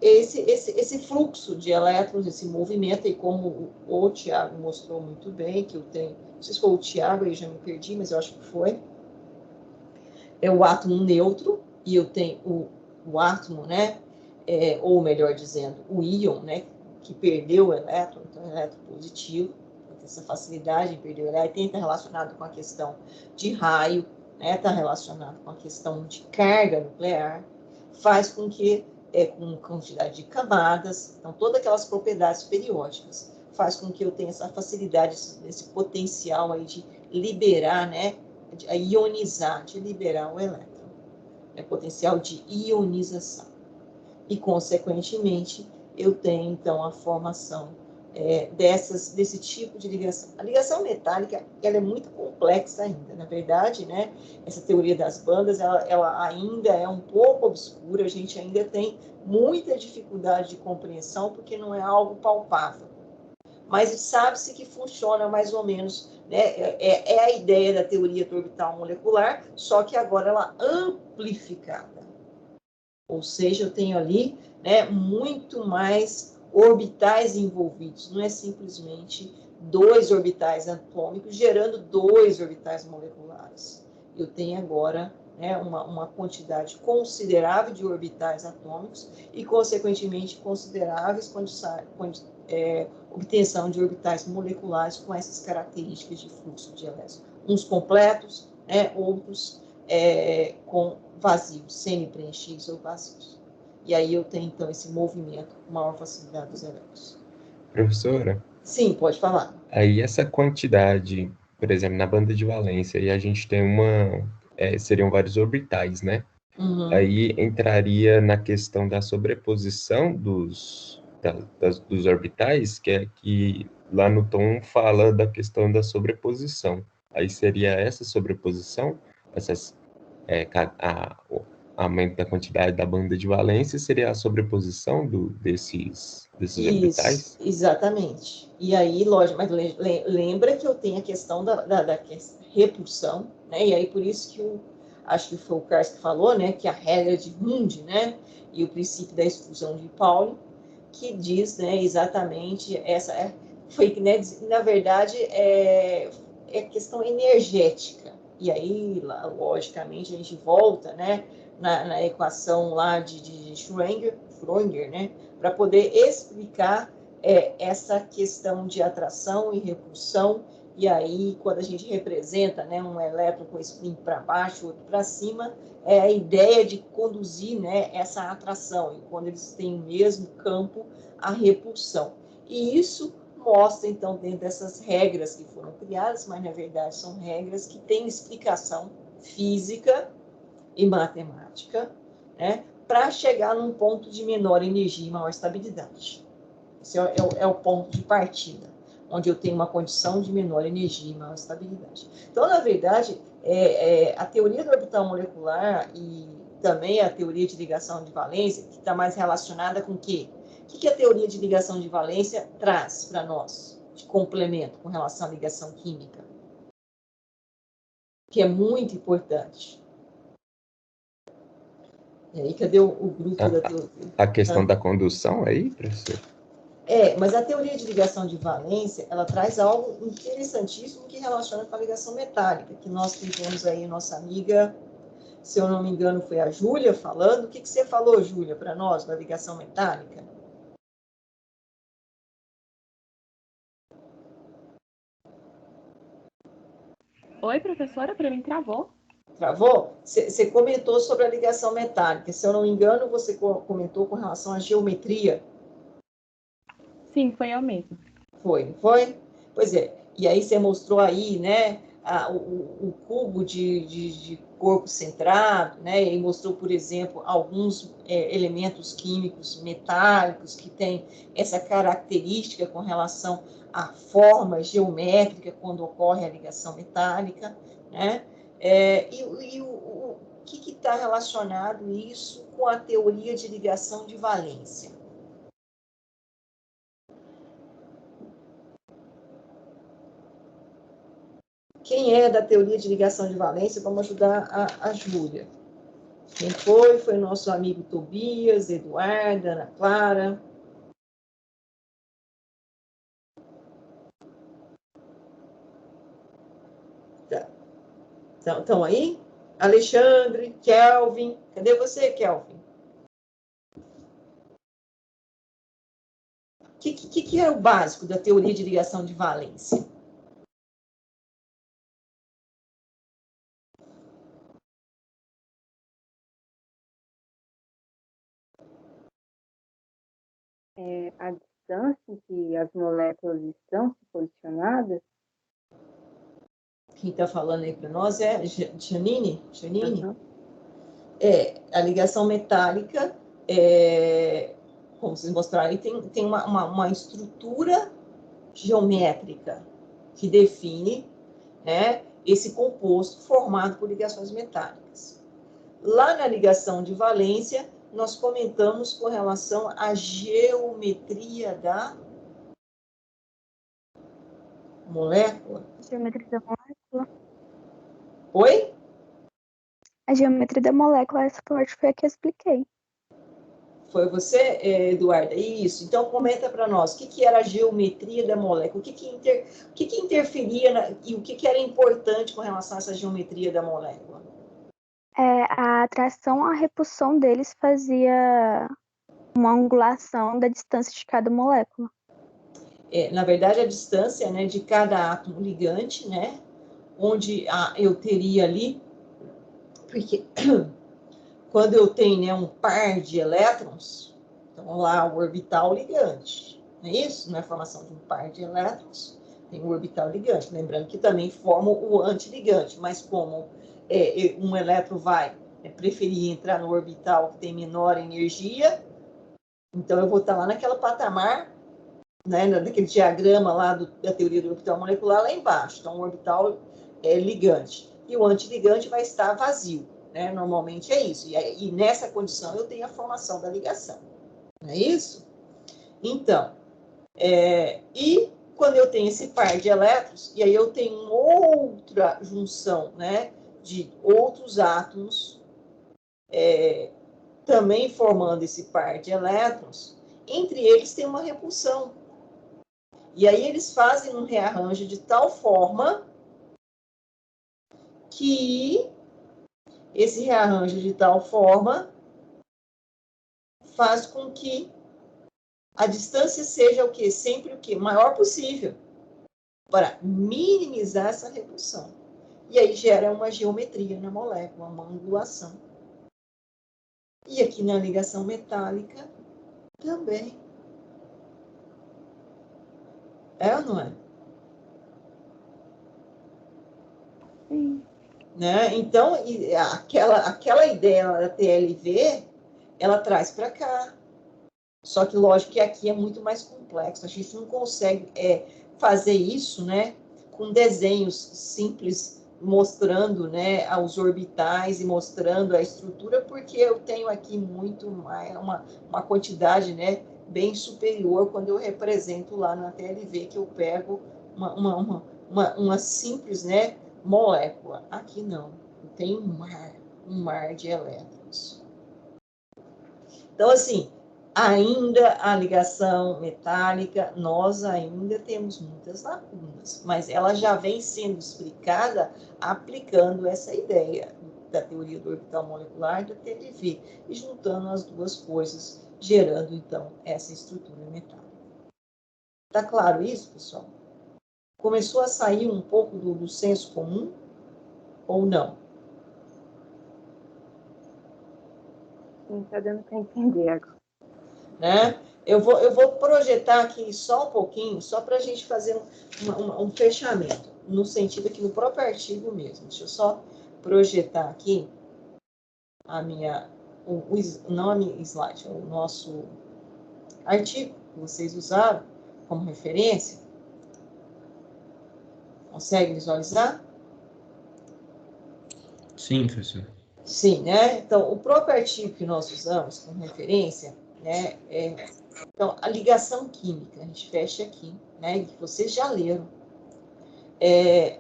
Esse fluxo de elétrons, esse movimento, e como o Tiago mostrou muito bem, que eu tenho, não sei se foi o Tiago, aí já me perdi, mas eu acho que foi, é o átomo neutro, e eu tenho o átomo, né, ou melhor dizendo, o íon, né, que perdeu o elétron, então elétron positivo, essa facilidade em perder o elétron, tem que estar relacionado com a questão de raio, né, está relacionado com a questão de carga nuclear, faz com que, com quantidade de camadas, então todas aquelas propriedades periódicas, faz com que eu tenha essa facilidade, esse potencial aí de liberar, né, de ionizar, de liberar o elétron, potencial de ionização. E, consequentemente, eu tenho, então, a formação desse tipo de ligação. A ligação metálica, ela é muito complexa ainda, na verdade, né? Essa teoria das bandas, ela ainda é um pouco obscura, a gente ainda tem muita dificuldade de compreensão, porque não é algo palpável. Mas sabe-se que funciona mais ou menos, né? É a ideia da teoria do orbital molecular, só que agora ela amplificada. Ou seja, eu tenho ali, né, muito mais orbitais envolvidos. Não é simplesmente 2 orbitais atômicos gerando 2 orbitais moleculares. Eu tenho agora, né, uma quantidade considerável de orbitais atômicos e, consequentemente, consideráveis obtenção de orbitais moleculares com essas características de fluxo de elétrons. Uns completos, né, outros com vazios, semi-preenchidos ou vazios. E aí eu tenho, então, esse movimento com maior facilidade dos elétrons. Professora? Sim, pode falar. Aí essa quantidade, por exemplo, na banda de valência, e a gente tem seriam vários orbitais, né? Uhum. Aí entraria na questão da sobreposição dos orbitais, que lá no tom fala da questão da sobreposição. Aí seria essa sobreposição, aumento da quantidade da banda de valência, seria a sobreposição desses orbitais? Exatamente. E aí, lógico, mas lembra que eu tenho a questão da repulsão, né? E aí, por isso que acho que foi o Carlos que falou, né? Que a regra de Hund, né? E o princípio da exclusão de Pauli, que diz, né? Exatamente essa... né, na verdade, é questão energética. E aí, logicamente, a gente volta, né? Na equação lá de Schrödinger, né? Para poder explicar essa questão de atração e repulsão. E aí, quando a gente representa, né, um elétron com spin para baixo, outro para cima, é a ideia de conduzir, né, essa atração. E quando eles têm o mesmo campo, a repulsão. E isso mostra, então, dentro dessas regras que foram criadas, mas, na verdade, são regras que têm explicação física e matemática, né, para chegar num ponto de menor energia e maior estabilidade. Esse é o ponto de partida, onde eu tenho uma condição de menor energia e maior estabilidade. Então, na verdade, a teoria do orbital molecular e também a teoria de ligação de valência, que está mais relacionada com o quê? O que a teoria de ligação de valência traz para nós, de complemento com relação à ligação química? Que é muito importante. E aí, cadê o grupo da teoria? A questão da condução aí, professor? Mas a teoria de ligação de valência, ela traz algo interessantíssimo que relaciona com a ligação metálica, que nós tivemos aí nossa amiga, se eu não me engano, foi a Júlia falando. O que você falou, Júlia, para nós, da ligação metálica? Oi, professora, para mim travou. Travou? Você comentou sobre a ligação metálica. Se eu não me engano, você comentou com relação à geometria. Sim, foi eu mesmo. Foi? Pois é. E aí você mostrou aí, né, o cubo de corpo centrado, né, e mostrou, por exemplo, alguns elementos químicos metálicos que têm essa característica com relação à forma geométrica quando ocorre a ligação metálica, né? O que está relacionado isso com a teoria de ligação de valência? Quem é da teoria de ligação de valência? Vamos ajudar a Júlia. Quem foi? Foi nosso amigo Tobias, Eduardo, Ana Clara. Tá. Estão aí? Alexandre, Kelvin. Cadê você, Kelvin? O que que é o básico da teoria de ligação de valência? A distância em que as moléculas estão posicionadas. Quem está falando aí para nós é Janine? Uhum. A ligação metálica, como vocês mostraram aí, tem uma estrutura geométrica que define, né, esse composto formado por ligações metálicas. Lá na ligação de valência, nós comentamos com relação à geometria da molécula. Geometria da molécula. Oi? A geometria da molécula, essa parte foi a que eu expliquei. Foi você, Eduarda? Isso. Então, comenta para nós, o que era a geometria da molécula? O que interferia e o que era importante com relação a essa geometria da molécula? A atração, a repulsão deles fazia uma angulação da distância de cada molécula. Na verdade, a distância, né, de cada átomo ligante, né, onde eu teria ali, porque quando eu tenho, né, um par de elétrons, então lá o orbital ligante, não é isso? Na formação de um par de elétrons, tem o orbital ligante, lembrando que também forma o antiligante, mas como um elétron vai preferir entrar no orbital que tem menor energia, então eu vou estar lá naquela patamar, né, daquele diagrama lá da teoria do orbital molecular lá embaixo, então o orbital é ligante, e o antiligante vai estar vazio. Né? Normalmente é isso. E nessa condição eu tenho a formação da ligação. Não é isso? Então, e quando eu tenho esse par de elétrons, e aí eu tenho outra junção, né, de outros átomos também formando esse par de elétrons, entre eles tem uma repulsão. E aí eles fazem um rearranjo de tal forma que esse rearranjo de tal forma faz com que a distância seja o quê? Sempre o quê? Maior possível, para minimizar essa repulsão. E aí gera uma geometria na molécula, uma angulação. E aqui na ligação metálica também. É ou não é? Sim. Né? Então, aquela ideia da TLV, ela traz para cá. Só que, lógico, que aqui é muito mais complexo. A gente não consegue fazer isso, né, com desenhos simples, mostrando, né, os orbitais e mostrando a estrutura, porque eu tenho aqui muito mais, uma quantidade, né, bem superior quando eu represento lá na TLV, que eu pego uma simples, né, molécula. Aqui não. Tem um mar de elétrons. Então, assim, ainda a ligação metálica, nós ainda temos muitas lacunas, mas ela já vem sendo explicada aplicando essa ideia da teoria do orbital molecular e da TLV, e juntando as duas coisas, gerando, então, essa estrutura metálica. Tá claro isso, pessoal? Começou a sair um pouco do senso comum ou não? Sim, tá dando para entender agora. Né? Eu vou projetar aqui só um pouquinho, só para a gente fazer um fechamento, no sentido aqui no próprio artigo mesmo. Deixa eu só projetar aqui não a minha slide, o nosso artigo que vocês usaram como referência. Consegue visualizar? Sim, professor. Sim, né? Então, o próprio artigo que nós usamos como referência, né, então, a ligação química, a gente fecha aqui, né, que vocês já leram.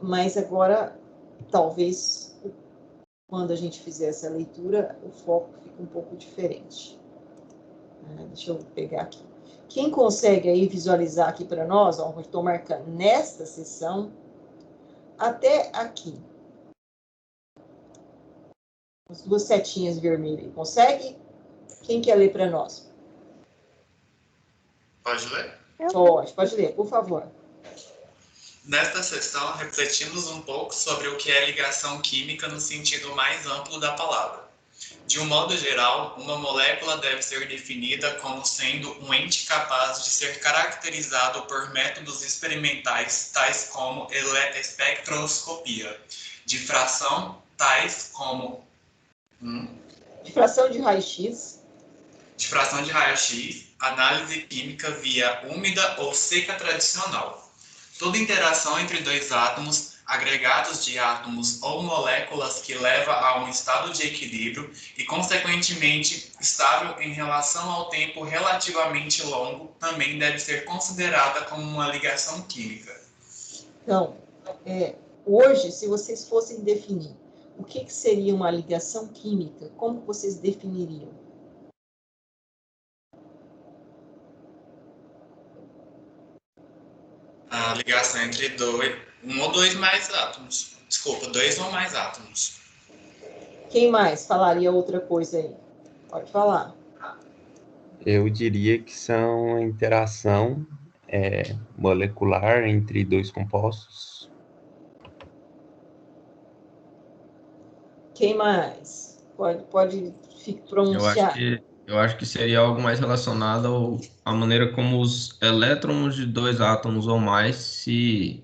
Mas agora, talvez, quando a gente fizer essa leitura, o foco fica um pouco diferente. Deixa eu pegar aqui. Quem consegue aí visualizar aqui para nós, ó, eu estou marcando nesta sessão, até aqui. As duas setinhas vermelhas. Consegue? Quem quer ler para nós? Pode ler? Pode ler, por favor. Nesta sessão, refletimos um pouco sobre o que é ligação química no sentido mais amplo da palavra. De um modo geral, uma molécula deve ser definida como sendo um ente capaz de ser caracterizado por métodos experimentais tais como espectroscopia, difração tais como difração de raio-x, análise química via úmida ou seca tradicional. Toda interação entre dois átomos, agregados de átomos ou moléculas que leva a um estado de equilíbrio e, consequentemente, estável em relação ao tempo relativamente longo, também deve ser considerada como uma ligação química. Então, hoje, se vocês fossem definir o que seria uma ligação química, como vocês definiriam? A ligação entre um ou dois mais átomos. Desculpa, dois ou mais átomos. Quem mais falaria outra coisa aí? Pode falar. Eu diria que são a interação molecular entre dois compostos. Quem mais? Pode pronunciar. Eu acho que seria algo mais relacionado à maneira como os elétrons de dois átomos ou mais se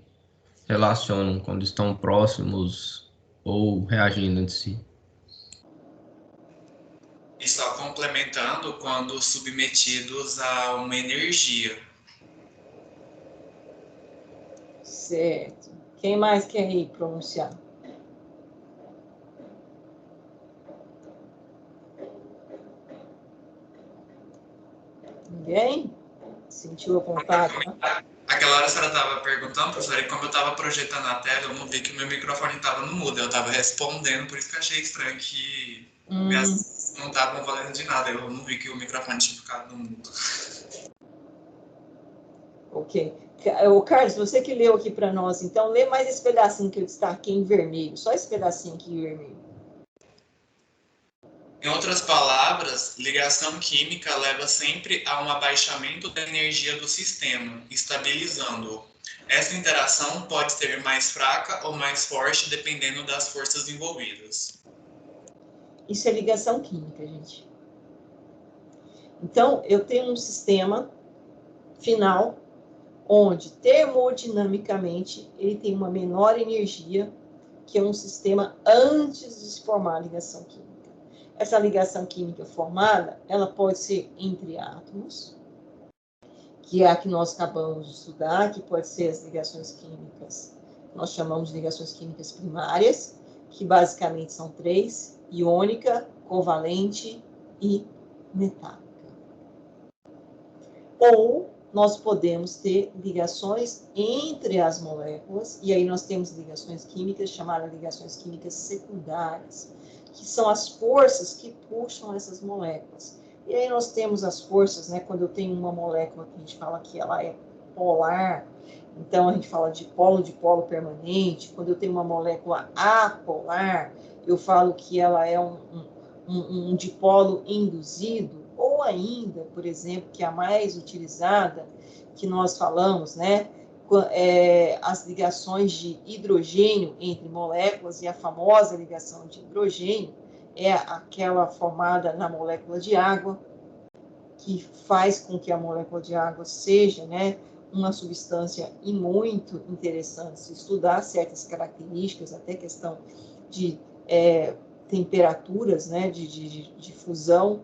relacionam quando estão próximos ou reagindo entre si. E só complementando, quando submetidos a uma energia. Certo. Quem mais quer ir pronunciar? Ninguém? Sentiu a vontade? Né? Aquela hora a senhora estava perguntando, professora, e como eu estava projetando a tela, eu não vi que o meu microfone estava no mudo. Eu estava respondendo, por isso que eu achei estranho que minhas não estavam valendo de nada. Eu não vi que o microfone tinha ficado no mudo. Ok. O Carlos, você que leu aqui para nós, então, lê mais esse pedacinho que eu destaquei em vermelho. Só esse pedacinho aqui em vermelho. Em outras palavras, ligação química leva sempre a um abaixamento da energia do sistema, estabilizando-o. Essa interação pode ser mais fraca ou mais forte, dependendo das forças envolvidas. Isso é ligação química, gente. Então, eu tenho um sistema final onde, termodinamicamente, ele tem uma menor energia que é um sistema antes de se formar a ligação química. Essa ligação química formada, ela pode ser entre átomos, que é a que nós acabamos de estudar, que pode ser as ligações químicas, nós chamamos de ligações químicas primárias, que basicamente são 3, iônica, covalente e metálica. Ou nós podemos ter ligações entre as moléculas, e aí nós temos ligações químicas chamadas ligações químicas secundárias, que são as forças que puxam essas moléculas. E aí nós temos as forças, né, quando eu tenho uma molécula que a gente fala que ela é polar, então a gente fala de polo permanente. Quando eu tenho uma molécula apolar, eu falo que ela é um dipolo induzido, ou ainda, por exemplo, que é a mais utilizada, que nós falamos, né, as ligações de hidrogênio entre moléculas, e a famosa ligação de hidrogênio é aquela formada na molécula de água, que faz com que a molécula de água seja, né, uma substância e muito interessante se estudar certas características, até questão de temperaturas, né, de fusão,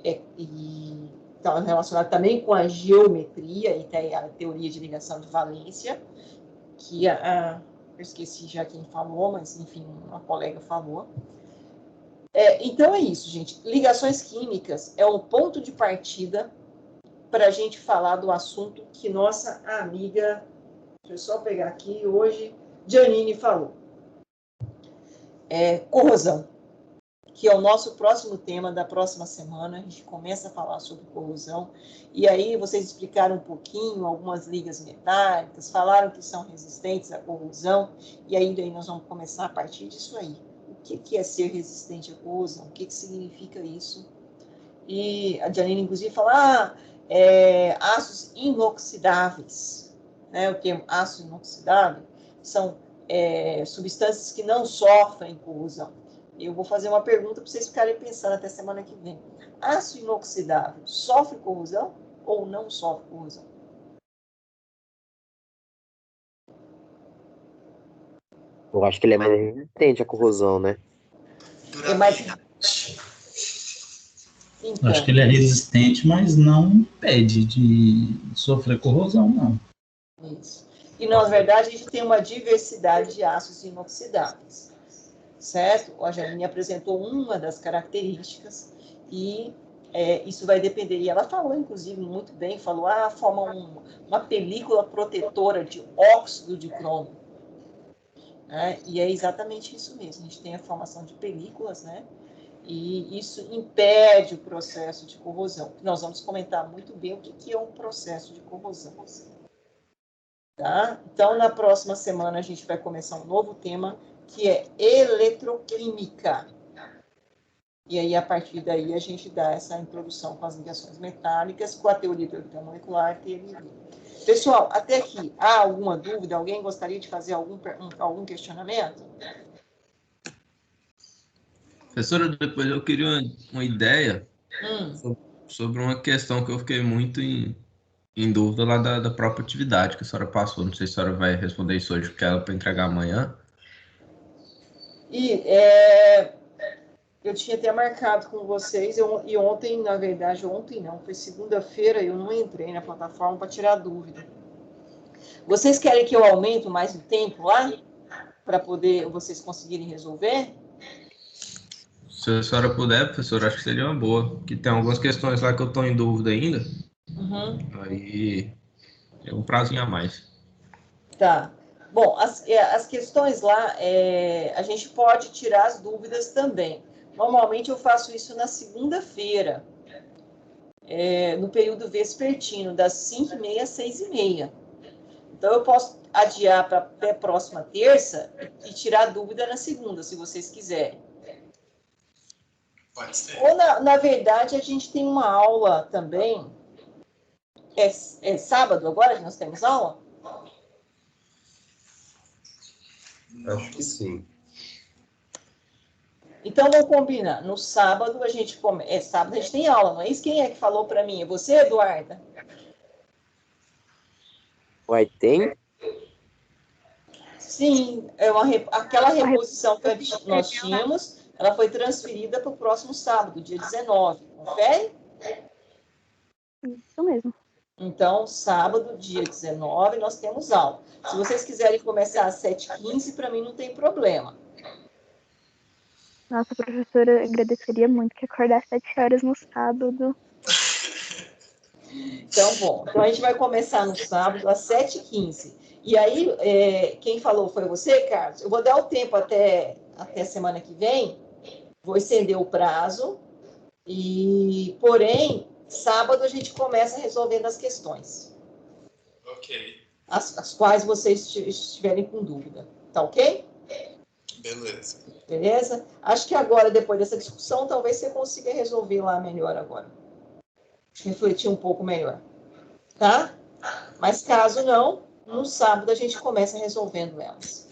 e está relacionado também com a geometria, e tem a teoria de ligação de valência, que eu esqueci já quem falou, mas enfim, uma colega falou. Então é isso, gente. Ligações químicas é um ponto de partida para a gente falar do assunto que nossa amiga, deixa eu só pegar aqui hoje, Janine falou. Corrosão, que é o nosso próximo tema da próxima semana. A gente começa a falar sobre corrosão. E aí vocês explicaram um pouquinho algumas ligas metálicas, falaram que são resistentes à corrosão, e aí daí nós vamos começar a partir disso aí. O que é ser resistente à corrosão? O que significa isso? E a Janine, inclusive, fala, Aços inoxidáveis. Né? O termo aço inoxidável são substâncias que não sofrem corrosão. Eu vou fazer uma pergunta para vocês ficarem pensando até semana que vem. Aço inoxidável sofre corrosão ou não sofre corrosão? Eu acho que ele é mais resistente à corrosão, né? É mais... Eu acho que ele é resistente, mas não impede de sofrer corrosão, não. Isso. E, na verdade, a gente tem uma diversidade de aços inoxidáveis, certo? A Janine apresentou uma das características e isso vai depender. E ela falou, inclusive, muito bem, falou, forma uma película protetora de óxido de cromo. E é exatamente isso mesmo. A gente tem a formação de películas, né? E isso impede o processo de corrosão. Nós vamos comentar muito bem o que é um processo de corrosão. Tá? Então, na próxima semana, a gente vai começar um novo tema, que é eletroquímica. E aí, a partir daí, a gente dá essa introdução com as ligações metálicas, com a teoria da orbital molecular. Pessoal, até aqui, há alguma dúvida? Alguém gostaria de fazer algum questionamento? Professora, depois eu queria uma ideia sobre uma questão que eu fiquei muito em dúvida lá da própria atividade que a senhora passou. Não sei se a senhora vai responder isso hoje, porque ela para entregar amanhã. Eu tinha até marcado com vocês, e ontem, na verdade, ontem não, foi segunda-feira, eu não entrei na plataforma para tirar dúvida. Vocês querem que eu aumente mais o tempo lá, para poder vocês conseguirem resolver? Se a senhora puder, professora, acho que seria uma boa, que tem algumas questões lá que eu estou em dúvida ainda. Aí é um prazinho a mais. Tá. Bom, as questões lá, a gente pode tirar as dúvidas também. Normalmente eu faço isso na segunda-feira, no período vespertino, das 5h30 às 6h30. Então, eu posso adiar para até a próxima terça e tirar dúvida na segunda, se vocês quiserem. Pode ser. Ou, na verdade, a gente tem uma aula também. É sábado agora que nós temos aula? Acho que sim. Então, vamos combinar. No sábado, a gente sábado a gente tem aula, não é isso? Quem é que falou para mim? É você, Eduarda? Uai, tem? Sim, aquela reposição que nós tínhamos, ela foi transferida para o próximo sábado, dia 19. Confere? Isso mesmo. Então, sábado, dia 19, nós temos aula. Se vocês quiserem começar às 7h15, para mim não tem problema. Nossa, professora, agradeceria muito que acordar às 7 horas no sábado. Então, bom. Então, a gente vai começar no sábado, às 7h15. E aí, quem falou foi você, Carlos? Eu vou dar o tempo até semana que vem, vou estender o prazo, porém, sábado a gente começa resolvendo as questões. Ok. As quais vocês estiverem com dúvida. Tá ok? Beleza. Beleza? Acho que agora, depois dessa discussão, talvez você consiga resolver lá melhor agora. Refletir um pouco melhor. Tá? Mas caso não, no sábado a gente começa resolvendo elas.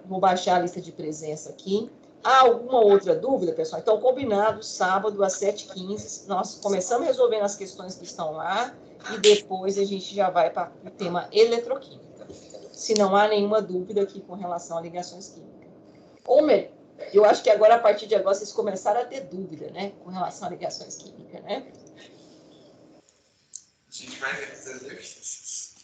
Vou baixar a lista de presença aqui. Há alguma outra dúvida, pessoal? Então, combinado, sábado às 7h15, nós começamos resolvendo as questões que estão lá e depois a gente já vai para o tema eletroquímica. Se não há nenhuma dúvida aqui com relação a ligações químicas. Ou melhor, eu acho que agora, a partir de agora, vocês começaram a ter dúvida, né? Com relação a ligações químicas, né? A gente vai ver os exercícios.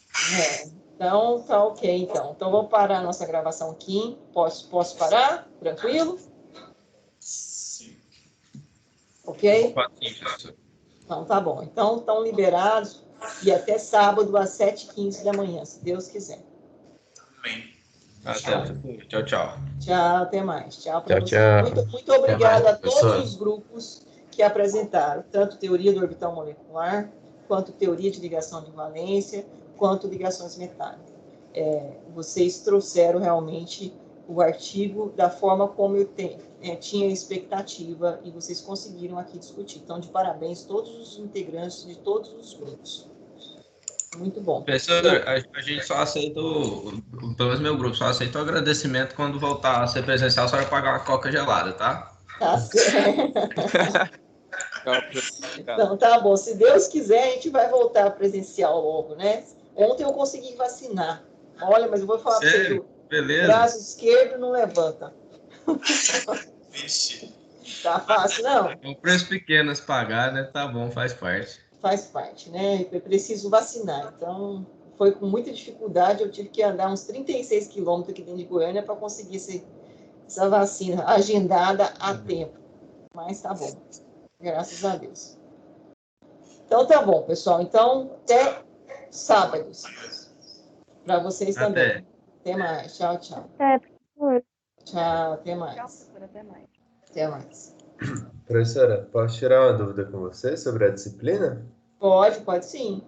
Então, tá ok, então. Então, vou parar a nossa gravação aqui. Posso parar? Tranquilo? Sim. Ok? Então, tá bom. Então, estão liberados e até sábado às 7h15 da manhã, se Deus quiser. Amém. Tchau, tchau. Tchau, até mais. Tchau para vocês. Tchau. Muito obrigada a todos professora. os grupos que apresentaram, tanto teoria do orbital molecular, quanto teoria de ligação de valência, quanto ligações metálicas. Vocês trouxeram realmente o artigo da forma como eu tinha expectativa e vocês conseguiram aqui discutir. Então, de parabéns todos os integrantes de todos os grupos. Muito bom. Professor, a gente só aceita, pelo menos meu grupo, só aceita o agradecimento quando voltar a ser presencial, só vai pagar uma coca gelada, tá? Tá certo. Então, tá bom. Se Deus quiser, a gente vai voltar presencial logo, né? Ontem eu consegui vacinar. Olha, mas eu vou falar para você, beleza. O braço esquerdo não levanta. Vixe. Tá fácil, não? É um preço pequeno a se pagar, né? Tá bom, faz parte. Faz parte, né? Eu preciso vacinar. Então, foi com muita dificuldade. Eu tive que andar uns 36 quilômetros aqui dentro de Goiânia para conseguir essa vacina agendada a tempo. Mas tá bom. Graças a Deus. Então, tá bom, pessoal. Então, até sábados. Para vocês também. Até mais. Tchau, tchau. Tchau, até mais. Tchau, professora, até mais. Até mais. Professora, posso tirar uma dúvida com você sobre a disciplina? Pode sim.